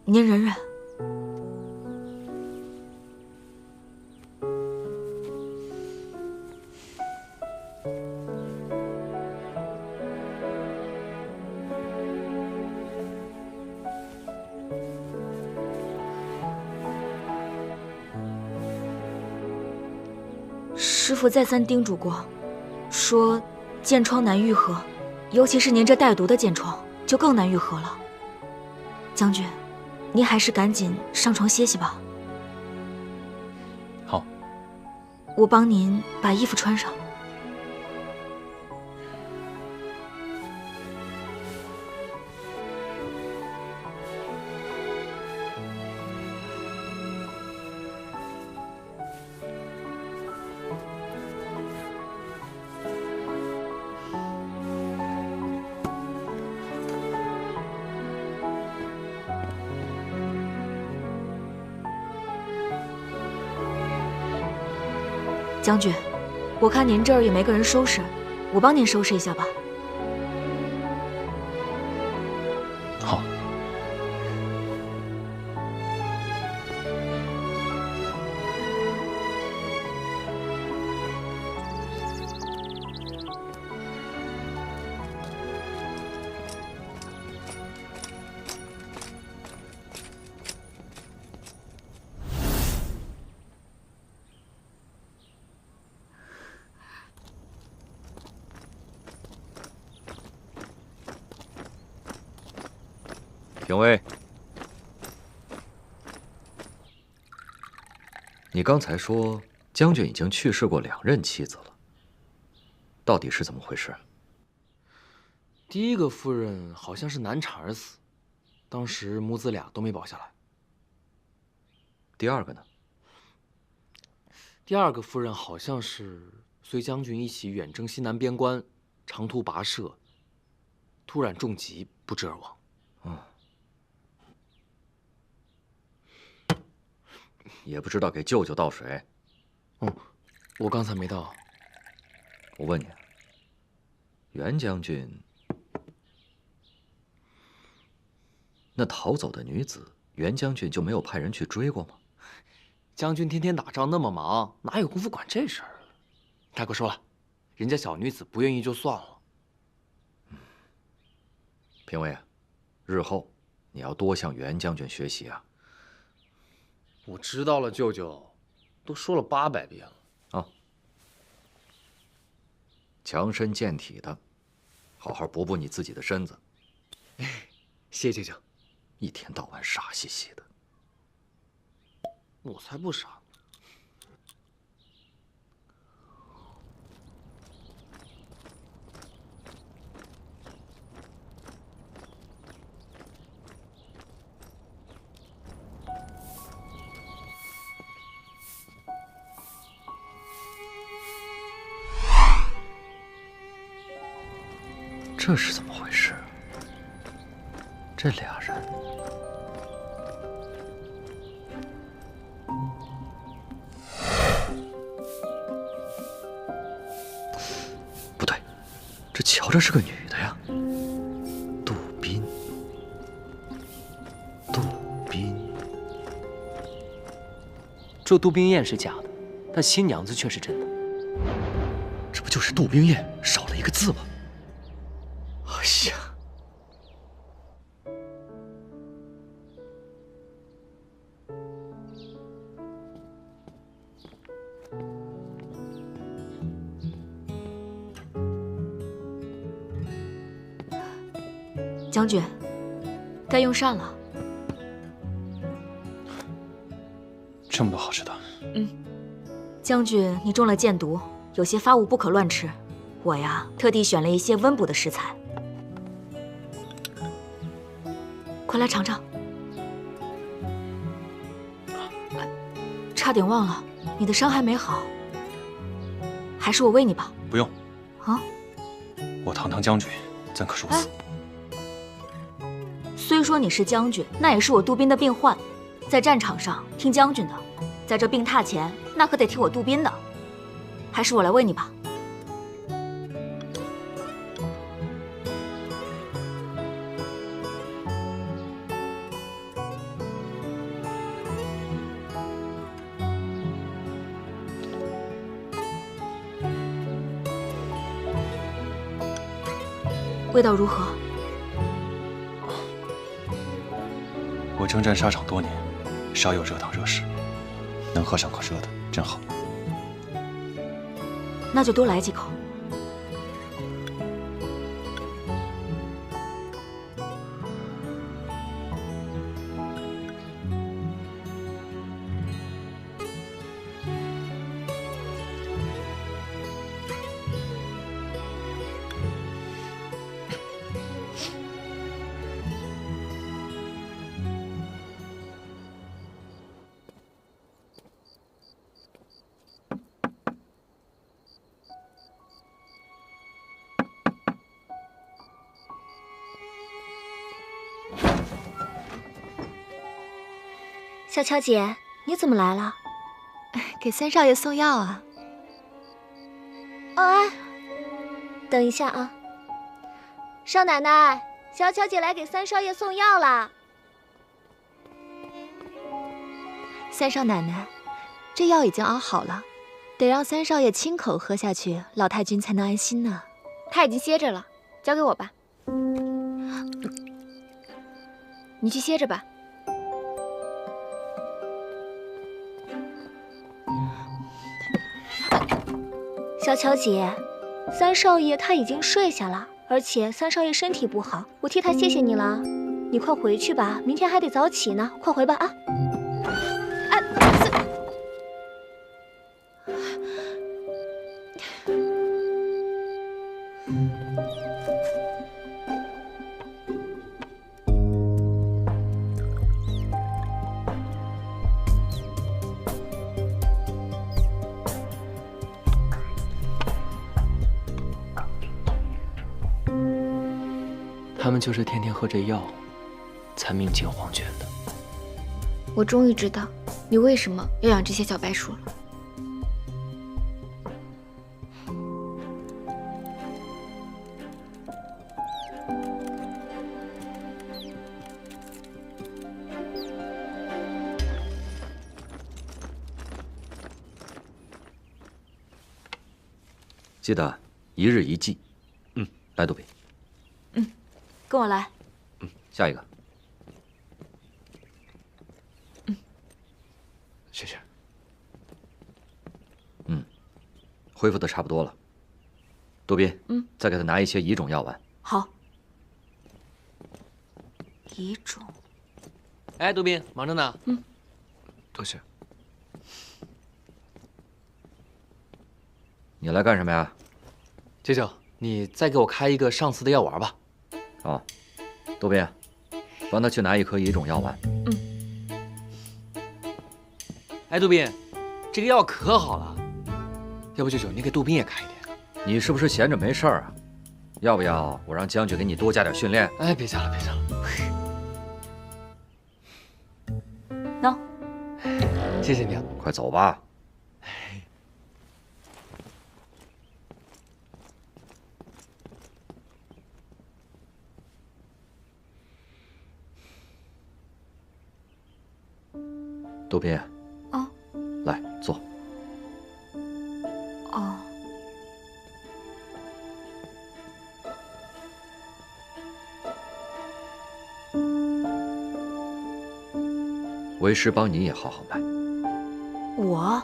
Speaker 2: 您忍忍。师父再三叮嘱过，说箭疮难愈合，尤其是您这带毒的箭疮，就更难愈合了。将军，您还是赶紧上床歇息吧。
Speaker 1: 好，
Speaker 2: 我帮您把衣服穿上。将军，我看您这儿也没个人收拾，我帮您收拾一下吧。
Speaker 1: 好。
Speaker 4: 廷尉，你刚才说将军已经去世过2任妻子了，到底是怎么回事？
Speaker 10: 第一个夫人好像是难产而死，当时母子俩都没保下来。
Speaker 4: 第二个呢？
Speaker 10: 第二个夫人好像是随将军一起远征西南边关，长途跋涉，突然中疾不治而亡。
Speaker 4: 也不知道给舅舅倒水。
Speaker 10: 我刚才没倒。
Speaker 4: 我问你，袁将军那逃走的女子，袁将军就没有派人去追过吗？
Speaker 10: 将军天天打仗那么忙，哪有功夫管这事儿？大哥说了，人家小女子不愿意就算了。
Speaker 4: 评尉，日后你要多向袁将军学习啊。
Speaker 10: 我知道了，舅舅，都说了800遍了。
Speaker 4: 啊，强身健体的，好好补补你自己的身子。
Speaker 10: 谢舅舅。
Speaker 4: 一天到晚傻兮兮的。
Speaker 10: 我才不傻。
Speaker 4: 这是怎么回事？这俩人，不对，这瞧着是个女的呀。杜宾，杜宾，
Speaker 10: 这杜冰雁是假的，但新娘子却是真的。
Speaker 4: 这不就是杜冰雁少了一个字吗？
Speaker 6: 哎呀！
Speaker 2: 将军，该用膳了。
Speaker 1: 这么多好吃的。
Speaker 2: 将军，你中了箭毒，有些发物不可乱吃。我呀，特地选了一些温补的食材，快来尝尝。差点忘了，你的伤还没好，还是我喂你吧。
Speaker 1: 不用。
Speaker 2: 啊？
Speaker 1: 我堂堂将军，怎可如此？
Speaker 2: 虽说你是将军，那也是我杜宾的病患，在战场上听将军的，在这病榻前，那可得听我杜宾的。还是我来喂你吧。味道如何？
Speaker 1: 我征战沙场多年，少有热汤热食，能喝上口热的，真好。
Speaker 2: 那就多来几口。
Speaker 11: 小乔姐，你怎么来了？
Speaker 5: 给三少爷送药啊。
Speaker 11: 哎，等一下啊，少奶奶，小乔姐来给三少爷送药啦。
Speaker 5: 三少奶奶，这药已经熬好了，得让三少爷亲口喝下去，老太君才能安心呢。
Speaker 7: 他已经歇着了，交给我吧。你去歇着吧。
Speaker 11: 小乔姐，三少爷他已经睡下了，而且三少爷身体不好，我替他谢谢你了。你快回去吧，明天还得早起呢，快回吧啊！
Speaker 10: 他们就是天天喝这药，才命进黄泉的。
Speaker 7: 我终于知道你为什么要养这些小白鼠了。
Speaker 4: 记得1日1剂。来，杜宾。
Speaker 2: 跟我来。
Speaker 4: 下一个。
Speaker 6: 谢谢。
Speaker 4: 恢复的差不多了。杜宾，再给他拿一些乙种药丸。
Speaker 2: 好。乙种。
Speaker 10: 哎，杜宾，忙着呢。
Speaker 6: 多谢。
Speaker 4: 你来干什么呀？
Speaker 10: 舅舅，你再给我开一个上次的药丸吧。
Speaker 4: 哦，杜宾，帮他去拿1颗乙种药丸。
Speaker 10: 哎，杜宾，这个药可好了，要不舅舅你给杜宾也开一点。
Speaker 4: 你是不是闲着没事儿啊？要不要我让将军给你多加点训练？
Speaker 10: 哎，别加了，别加了。
Speaker 2: 喏，
Speaker 10: 谢谢你啊。
Speaker 4: 快走吧。杜宾，
Speaker 2: 啊，
Speaker 4: 来坐。
Speaker 2: 哦，
Speaker 4: 为师帮你也好好卖。
Speaker 2: 我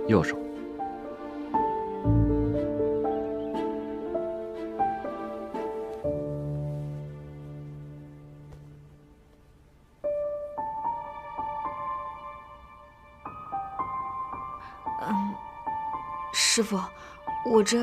Speaker 4: 右手。
Speaker 2: 师傅，我这……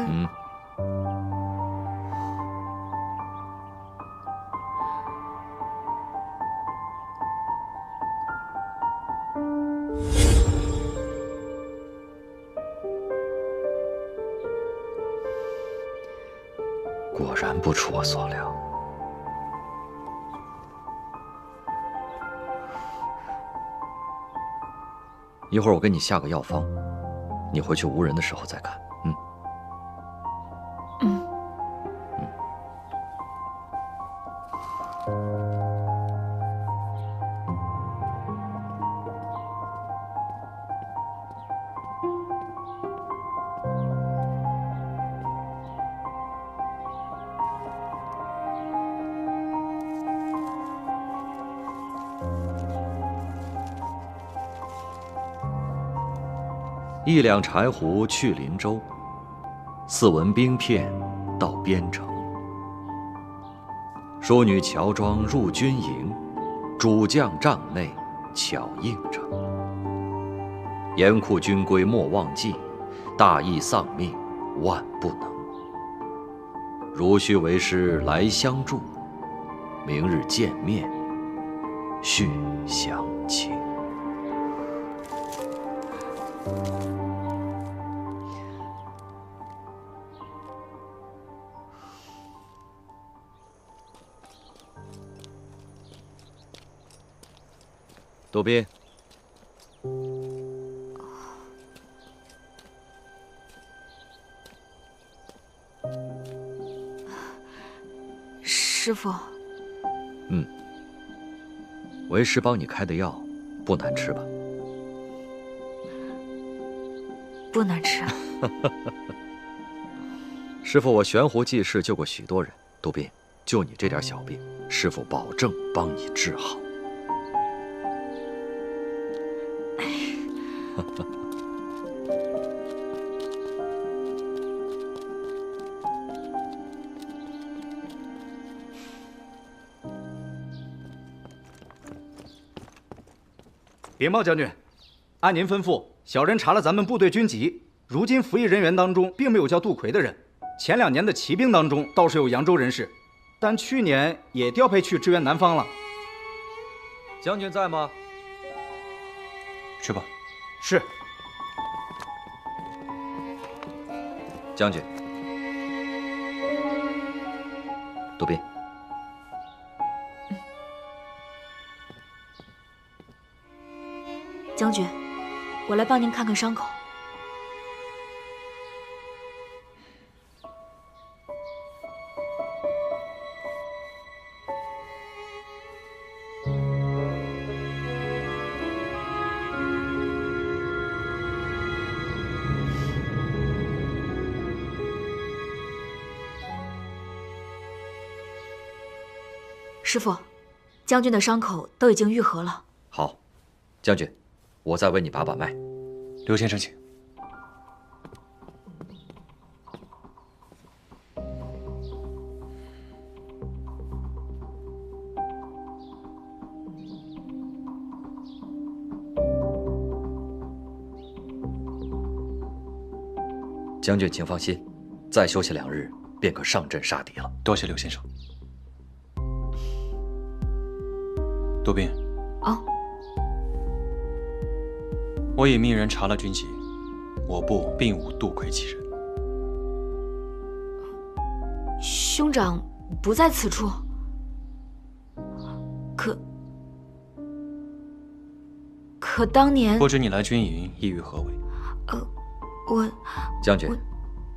Speaker 4: 果然不出我所料。一会儿我给你下个药方，你回去无人的时候再看。一两柴胡去林州，4文冰片到边城。淑女乔装入军营，主将帐内巧应承。严酷军规莫忘记，大义丧命万不能。如须为师来相助，明日见面续详情。杜宾，
Speaker 2: 师傅，
Speaker 4: 为师帮你开的药不难吃吧？
Speaker 2: 不难吃。
Speaker 4: 师傅，我悬壶济世救过许多人，杜宾，就你这点小病，师傅保证帮你治好。
Speaker 14: 禀报将军，按您吩咐，小人查了咱们部队军籍，如今服役人员当中并没有叫杜奎的人。前2年的骑兵当中倒是有扬州人士，但去年也调配去支援南方了。
Speaker 4: 将军在吗？
Speaker 1: 去吧。
Speaker 14: 是。
Speaker 4: 将军，杜宾，
Speaker 2: 将军，我来帮您看看伤口。师傅，将军的伤口都已经愈合了。
Speaker 4: 好，将军，我再为你把把脉。
Speaker 1: 刘先生，请。
Speaker 4: 将军请放心，再休息2日，便可上阵杀敌了。
Speaker 1: 多谢刘先生。杜宾。
Speaker 2: 哦。
Speaker 1: 我已命人查了军籍，我部并无杜魁其人。
Speaker 2: 兄长不在此处，可当年
Speaker 1: 不知你来军营意欲何为？
Speaker 2: 我
Speaker 4: 将军，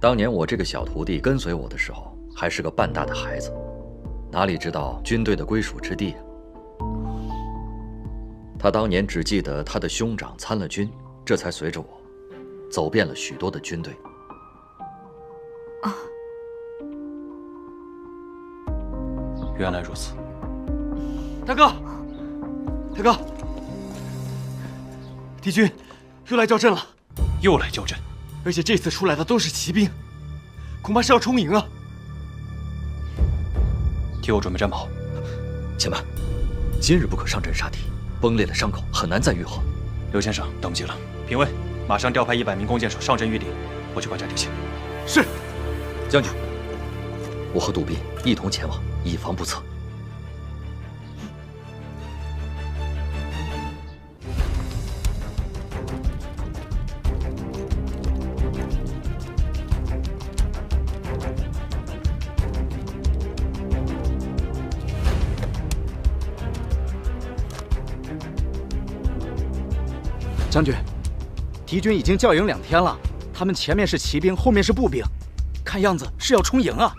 Speaker 4: 当年我这个小徒弟跟随我的时候，还是个半大的孩子，哪里知道军队的归属之地啊？他当年只记得他的兄长参了军，这才随着我走遍了许多的军队。
Speaker 1: 原来如此。
Speaker 6: 大哥，大哥，敌军又来叫阵了，
Speaker 1: 又来叫阵，
Speaker 6: 而且这次出来的都是骑兵，恐怕是要冲营啊！
Speaker 1: 替我准备战袍。
Speaker 4: 且慢，今日不可上阵杀敌，崩裂的伤口很难再愈合。
Speaker 1: 刘先生，等不及了，评尉，马上调派100名弓箭手上阵御敌，我去观察敌情。
Speaker 6: 是，
Speaker 4: 将军，我和杜宾一同前往，以防不测。
Speaker 14: 将军，敌军已经教营2天了，他们前面是骑兵，后面是步兵，看样子是要冲营啊！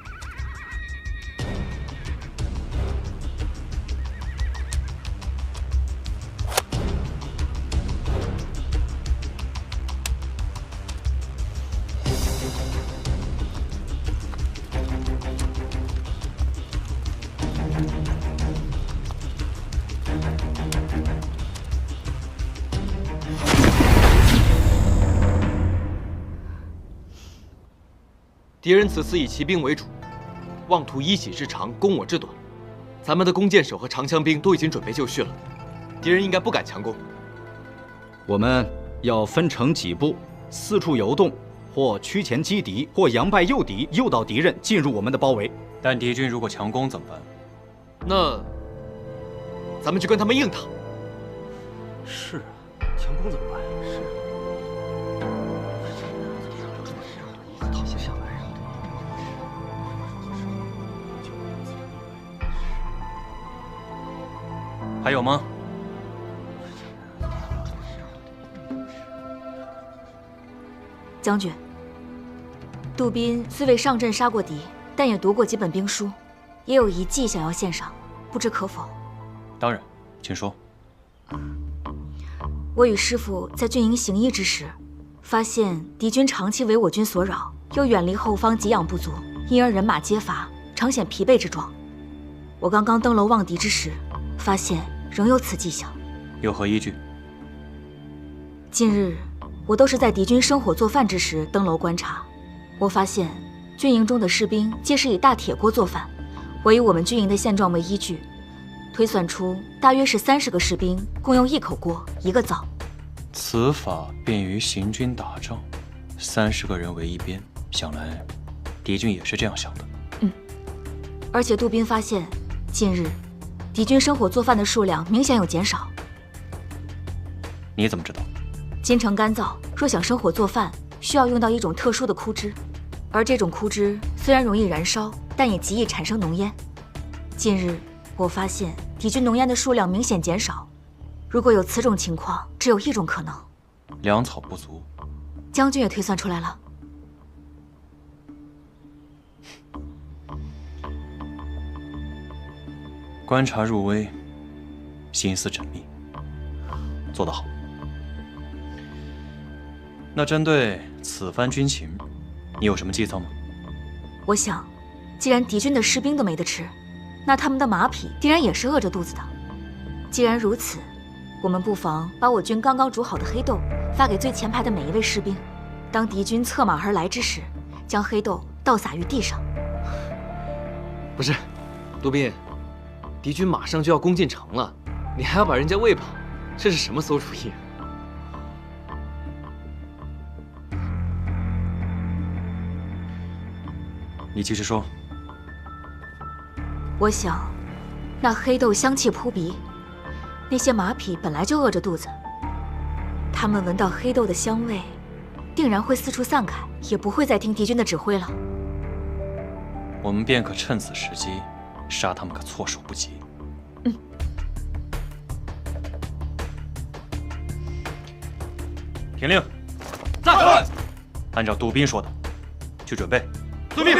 Speaker 10: 敌人此次以骑兵为主，妄图依己之长，攻我之短。咱们的弓箭手和长枪兵都已经准备就绪了，敌人应该不敢强攻。
Speaker 14: 我们要分成几步，四处游动，或趋前击敌，或佯败诱敌，诱导敌人进入我们的包围。
Speaker 1: 但敌军如果强攻怎么办？
Speaker 10: 那咱们就跟他们硬打。
Speaker 6: 是啊，强攻怎么办？是。
Speaker 4: 躺下来。
Speaker 1: 还有吗？
Speaker 2: 将军，杜宾虽未上阵杀过敌，但也读过几本兵书，也有一计想要献上，不知可否？
Speaker 1: 当然，请说。
Speaker 2: 我与师父在军营行医之时，发现敌军长期为我军所扰，又远离后方给养不足，因而人马皆乏，常显疲惫之状。我刚刚登楼望敌之时，发现仍有此迹象。
Speaker 1: 有何依据？
Speaker 2: 近日我都是在敌军生火做饭之时登楼观察，我发现军营中的士兵皆是以大铁锅做饭。我以我们军营的现状为依据，推算出大约是30个士兵共用1口锅1个灶。
Speaker 1: 此法便于行军打仗，30个人为一边，想来敌军也是这样想的。
Speaker 2: 而且杜宾发现，近日敌军生火做饭的数量明显有减少。
Speaker 1: 你怎么知道？
Speaker 2: 京城干燥，若想生火做饭，需要用到一种特殊的枯枝，而这种枯枝虽然容易燃烧，但也极易产生浓烟。近日我发现敌军浓烟的数量明显减少，如果有此种情况，只有一种可能：
Speaker 1: 粮草不足。
Speaker 2: 将军也推算出来了。
Speaker 1: 观察入微，心思缜密，做得好。那针对此番军情，你有什么计策吗？
Speaker 2: 我想，既然敌军的士兵都没得吃，那他们的马匹必然也是饿着肚子的。既然如此，我们不妨把我军刚刚煮好的黑豆发给最前排的每一位士兵，当敌军策马而来之时，将黑豆倒洒于地上。
Speaker 10: 不是，杜宾，敌军马上就要攻进城了，你还要把人家喂饱，这是什么馊主意？
Speaker 1: 你继续说。
Speaker 2: 我想，那黑豆香气扑鼻，那些马匹本来就饿着肚子，他们闻到黑豆的香味，定定然会四处散开，也不会再听敌军的指挥了。
Speaker 1: 我们便可趁此时机，杀他们个措手不及。听令，在！按照杜宾说的，去准备。遵命。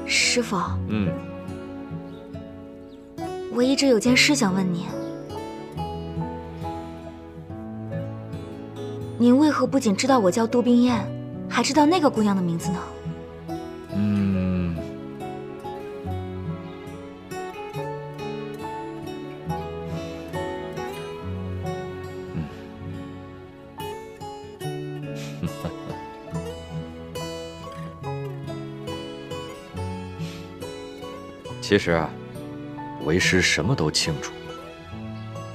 Speaker 2: 师傅，我一直有件事想问您，您为何不仅知道我叫杜冰燕，还知道那个姑娘的名字呢？
Speaker 4: 其实啊，为师什么都清楚。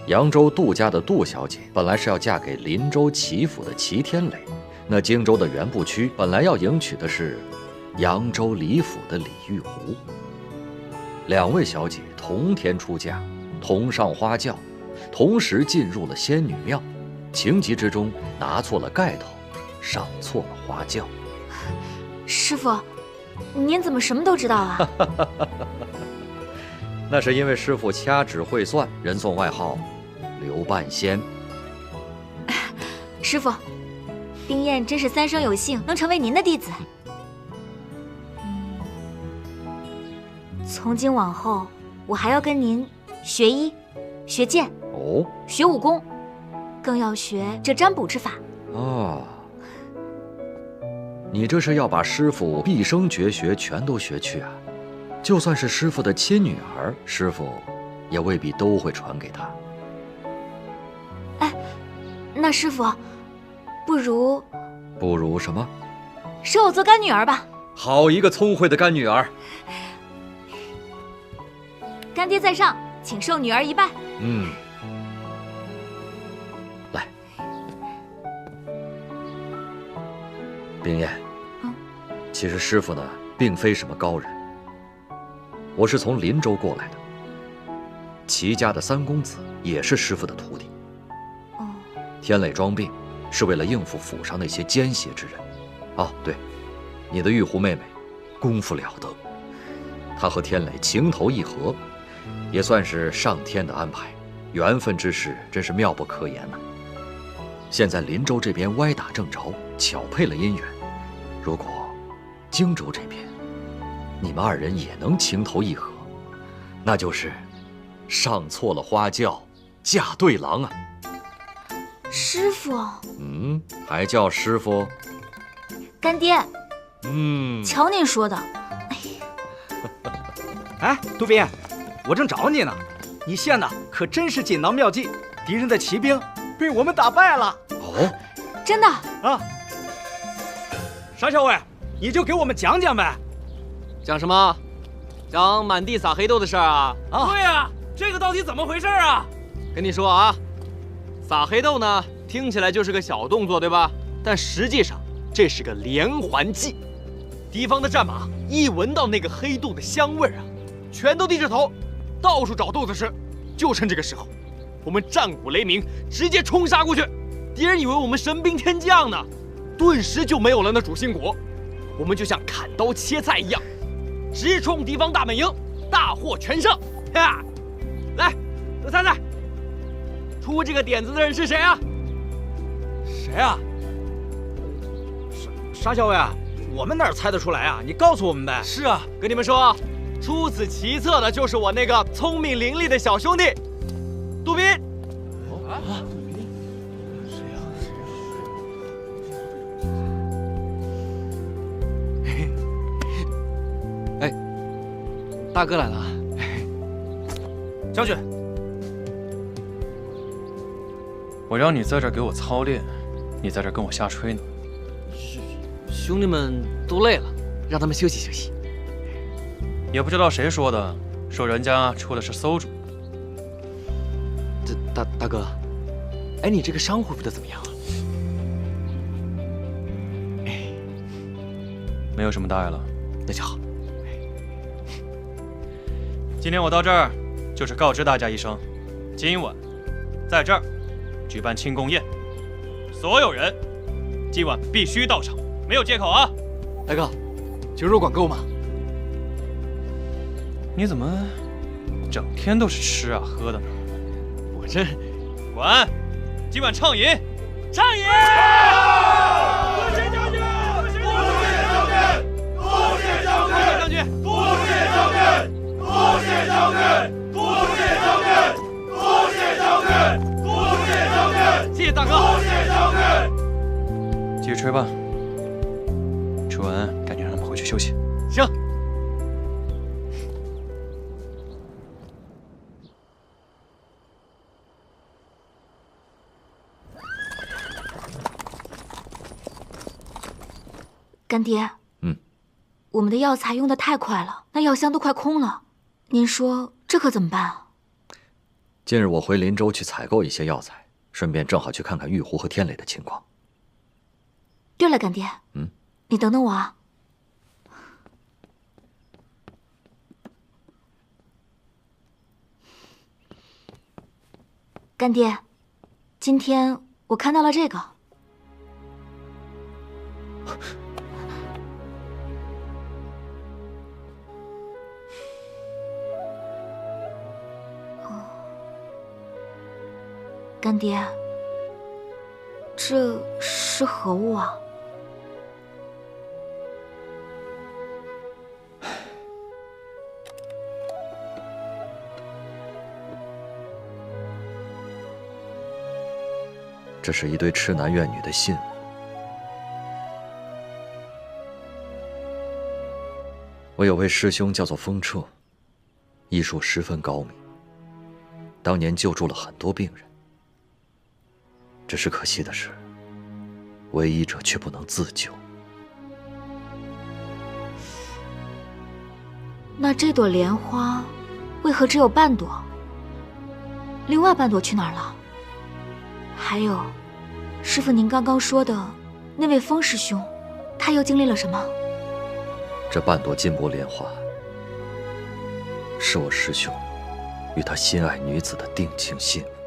Speaker 4: 扬州杜家的杜小姐本来是要嫁给林州齐府的齐天磊，那荆州的原部区本来要迎娶的是扬州李府的李玉湖。两位小姐同天出嫁，同上花轿，同时进入了仙女庙，情急之中拿错了盖头，上错了花轿。
Speaker 2: 师傅，您怎么什么都知道啊？
Speaker 4: 那是因为师傅掐指会算，人送外号刘半仙。
Speaker 2: 师傅，冰燕真是三生有幸能成为您的弟子。从今往后，我还要跟您学医、学剑、学武功，更要学这占卜之法。
Speaker 4: 你这是要把师傅毕生绝学全都学去啊？就算是师傅的亲女儿，师傅也未必都会传给他。
Speaker 2: 哎，师傅，不如
Speaker 4: 什么？
Speaker 2: 收我做干女儿吧。
Speaker 4: 好一个聪慧的干女儿！
Speaker 2: 干爹在上，请受女儿一拜。
Speaker 4: 来，冰燕。其实师傅呢，并非什么高人。我是从林州过来的，齐家的三公子也是师傅的徒弟。天磊装病，是为了应付府上那些奸邪之人。哦，对，你的玉狐妹妹，功夫了得，她和天磊情投意合，也算是上天的安排，缘分之事真是妙不可言呐。现在林州这边歪打正着，巧配了姻缘。如果荆州这边，你们二人也能情投意合，那就是上错了花轿，嫁对郎啊！
Speaker 2: 师傅，
Speaker 4: 还叫师傅？
Speaker 2: 干爹，瞧您说的。
Speaker 14: 哎，杜宾，我正找你呢，你献的可真是锦囊妙计，敌人的骑兵被我们打败了。
Speaker 4: 哦，
Speaker 2: 真的
Speaker 14: 啊？沙校尉，你就给我们讲讲呗。
Speaker 10: 讲什么？讲满地撒黑豆的事儿啊？
Speaker 6: 对呀，这个到底怎么回事啊？
Speaker 10: 跟你说啊，撒黑豆呢，听起来就是个小动作，对吧？但实际上这是个连环计。敌方的战马一闻到那个黑豆的香味啊，全都低着头，到处找豆子吃。就趁这个时候，我们战鼓雷鸣，直接冲杀过去。敌人以为我们神兵天降呢，顿时就没有了那主心骨。我们就像砍刀切菜一样，直冲敌方大本营，大获全胜。呀，来，都猜猜，出这个点子的人是谁啊？
Speaker 14: 谁啊？沙校尉，我们哪猜得出来啊？你告诉我们呗。
Speaker 10: 是啊，跟你们说，出此奇策的就是我那个聪明伶俐的小兄弟，杜宾。哎，大哥来了。
Speaker 14: 将军，
Speaker 1: 我让你在这儿给我操练，你在这儿跟我瞎吹呢。
Speaker 10: 兄弟们都累了，让他们休息休息。
Speaker 1: 也不知道谁说的，说人家出的是馊主。
Speaker 10: 这大哥，哎，你这个伤恢复的怎么样啊？
Speaker 1: 没有什么大碍了。
Speaker 10: 那就好。
Speaker 1: 今天我到这儿，就是告知大家一声，今晚在这儿举办庆功宴，所有人今晚必须到场，没有借口啊！
Speaker 10: 大哥，酒肉管够吗？
Speaker 1: 你怎么整天都是吃啊喝的呢？
Speaker 10: 我这
Speaker 1: 管，今晚畅饮，
Speaker 10: 畅饮！
Speaker 12: 多谢将军！多谢将军！多谢将军！多谢将军！多谢将军！多谢将军！多谢将军！
Speaker 10: 谢谢大哥！
Speaker 12: 多谢将军！
Speaker 1: 继续吹吧。吹完赶紧让他们回去休息。
Speaker 10: 行。
Speaker 2: 干爹，我们的药材用得太快了，那药箱都快空了。您说这可怎么办啊？
Speaker 4: 近日我回林州去采购一些药材，顺便正好去看看玉狐和天磊的情况。
Speaker 2: 对了，干爹，你等等我啊。干爹，今天我看到了这个。干爹，这是何物啊？
Speaker 4: 这是一对痴男怨女的信物。我有位师兄叫做风彻，医术十分高明，当年救助了很多病人。只是可惜的是，唯一者却不能自救。
Speaker 2: 那这朵莲花为何只有半朵？另外半朵去哪儿了？还有，师父您刚刚说的那位风师兄，他又经历了什么？
Speaker 4: 这半朵金箔莲花，是我师兄与他心爱女子的定情信物。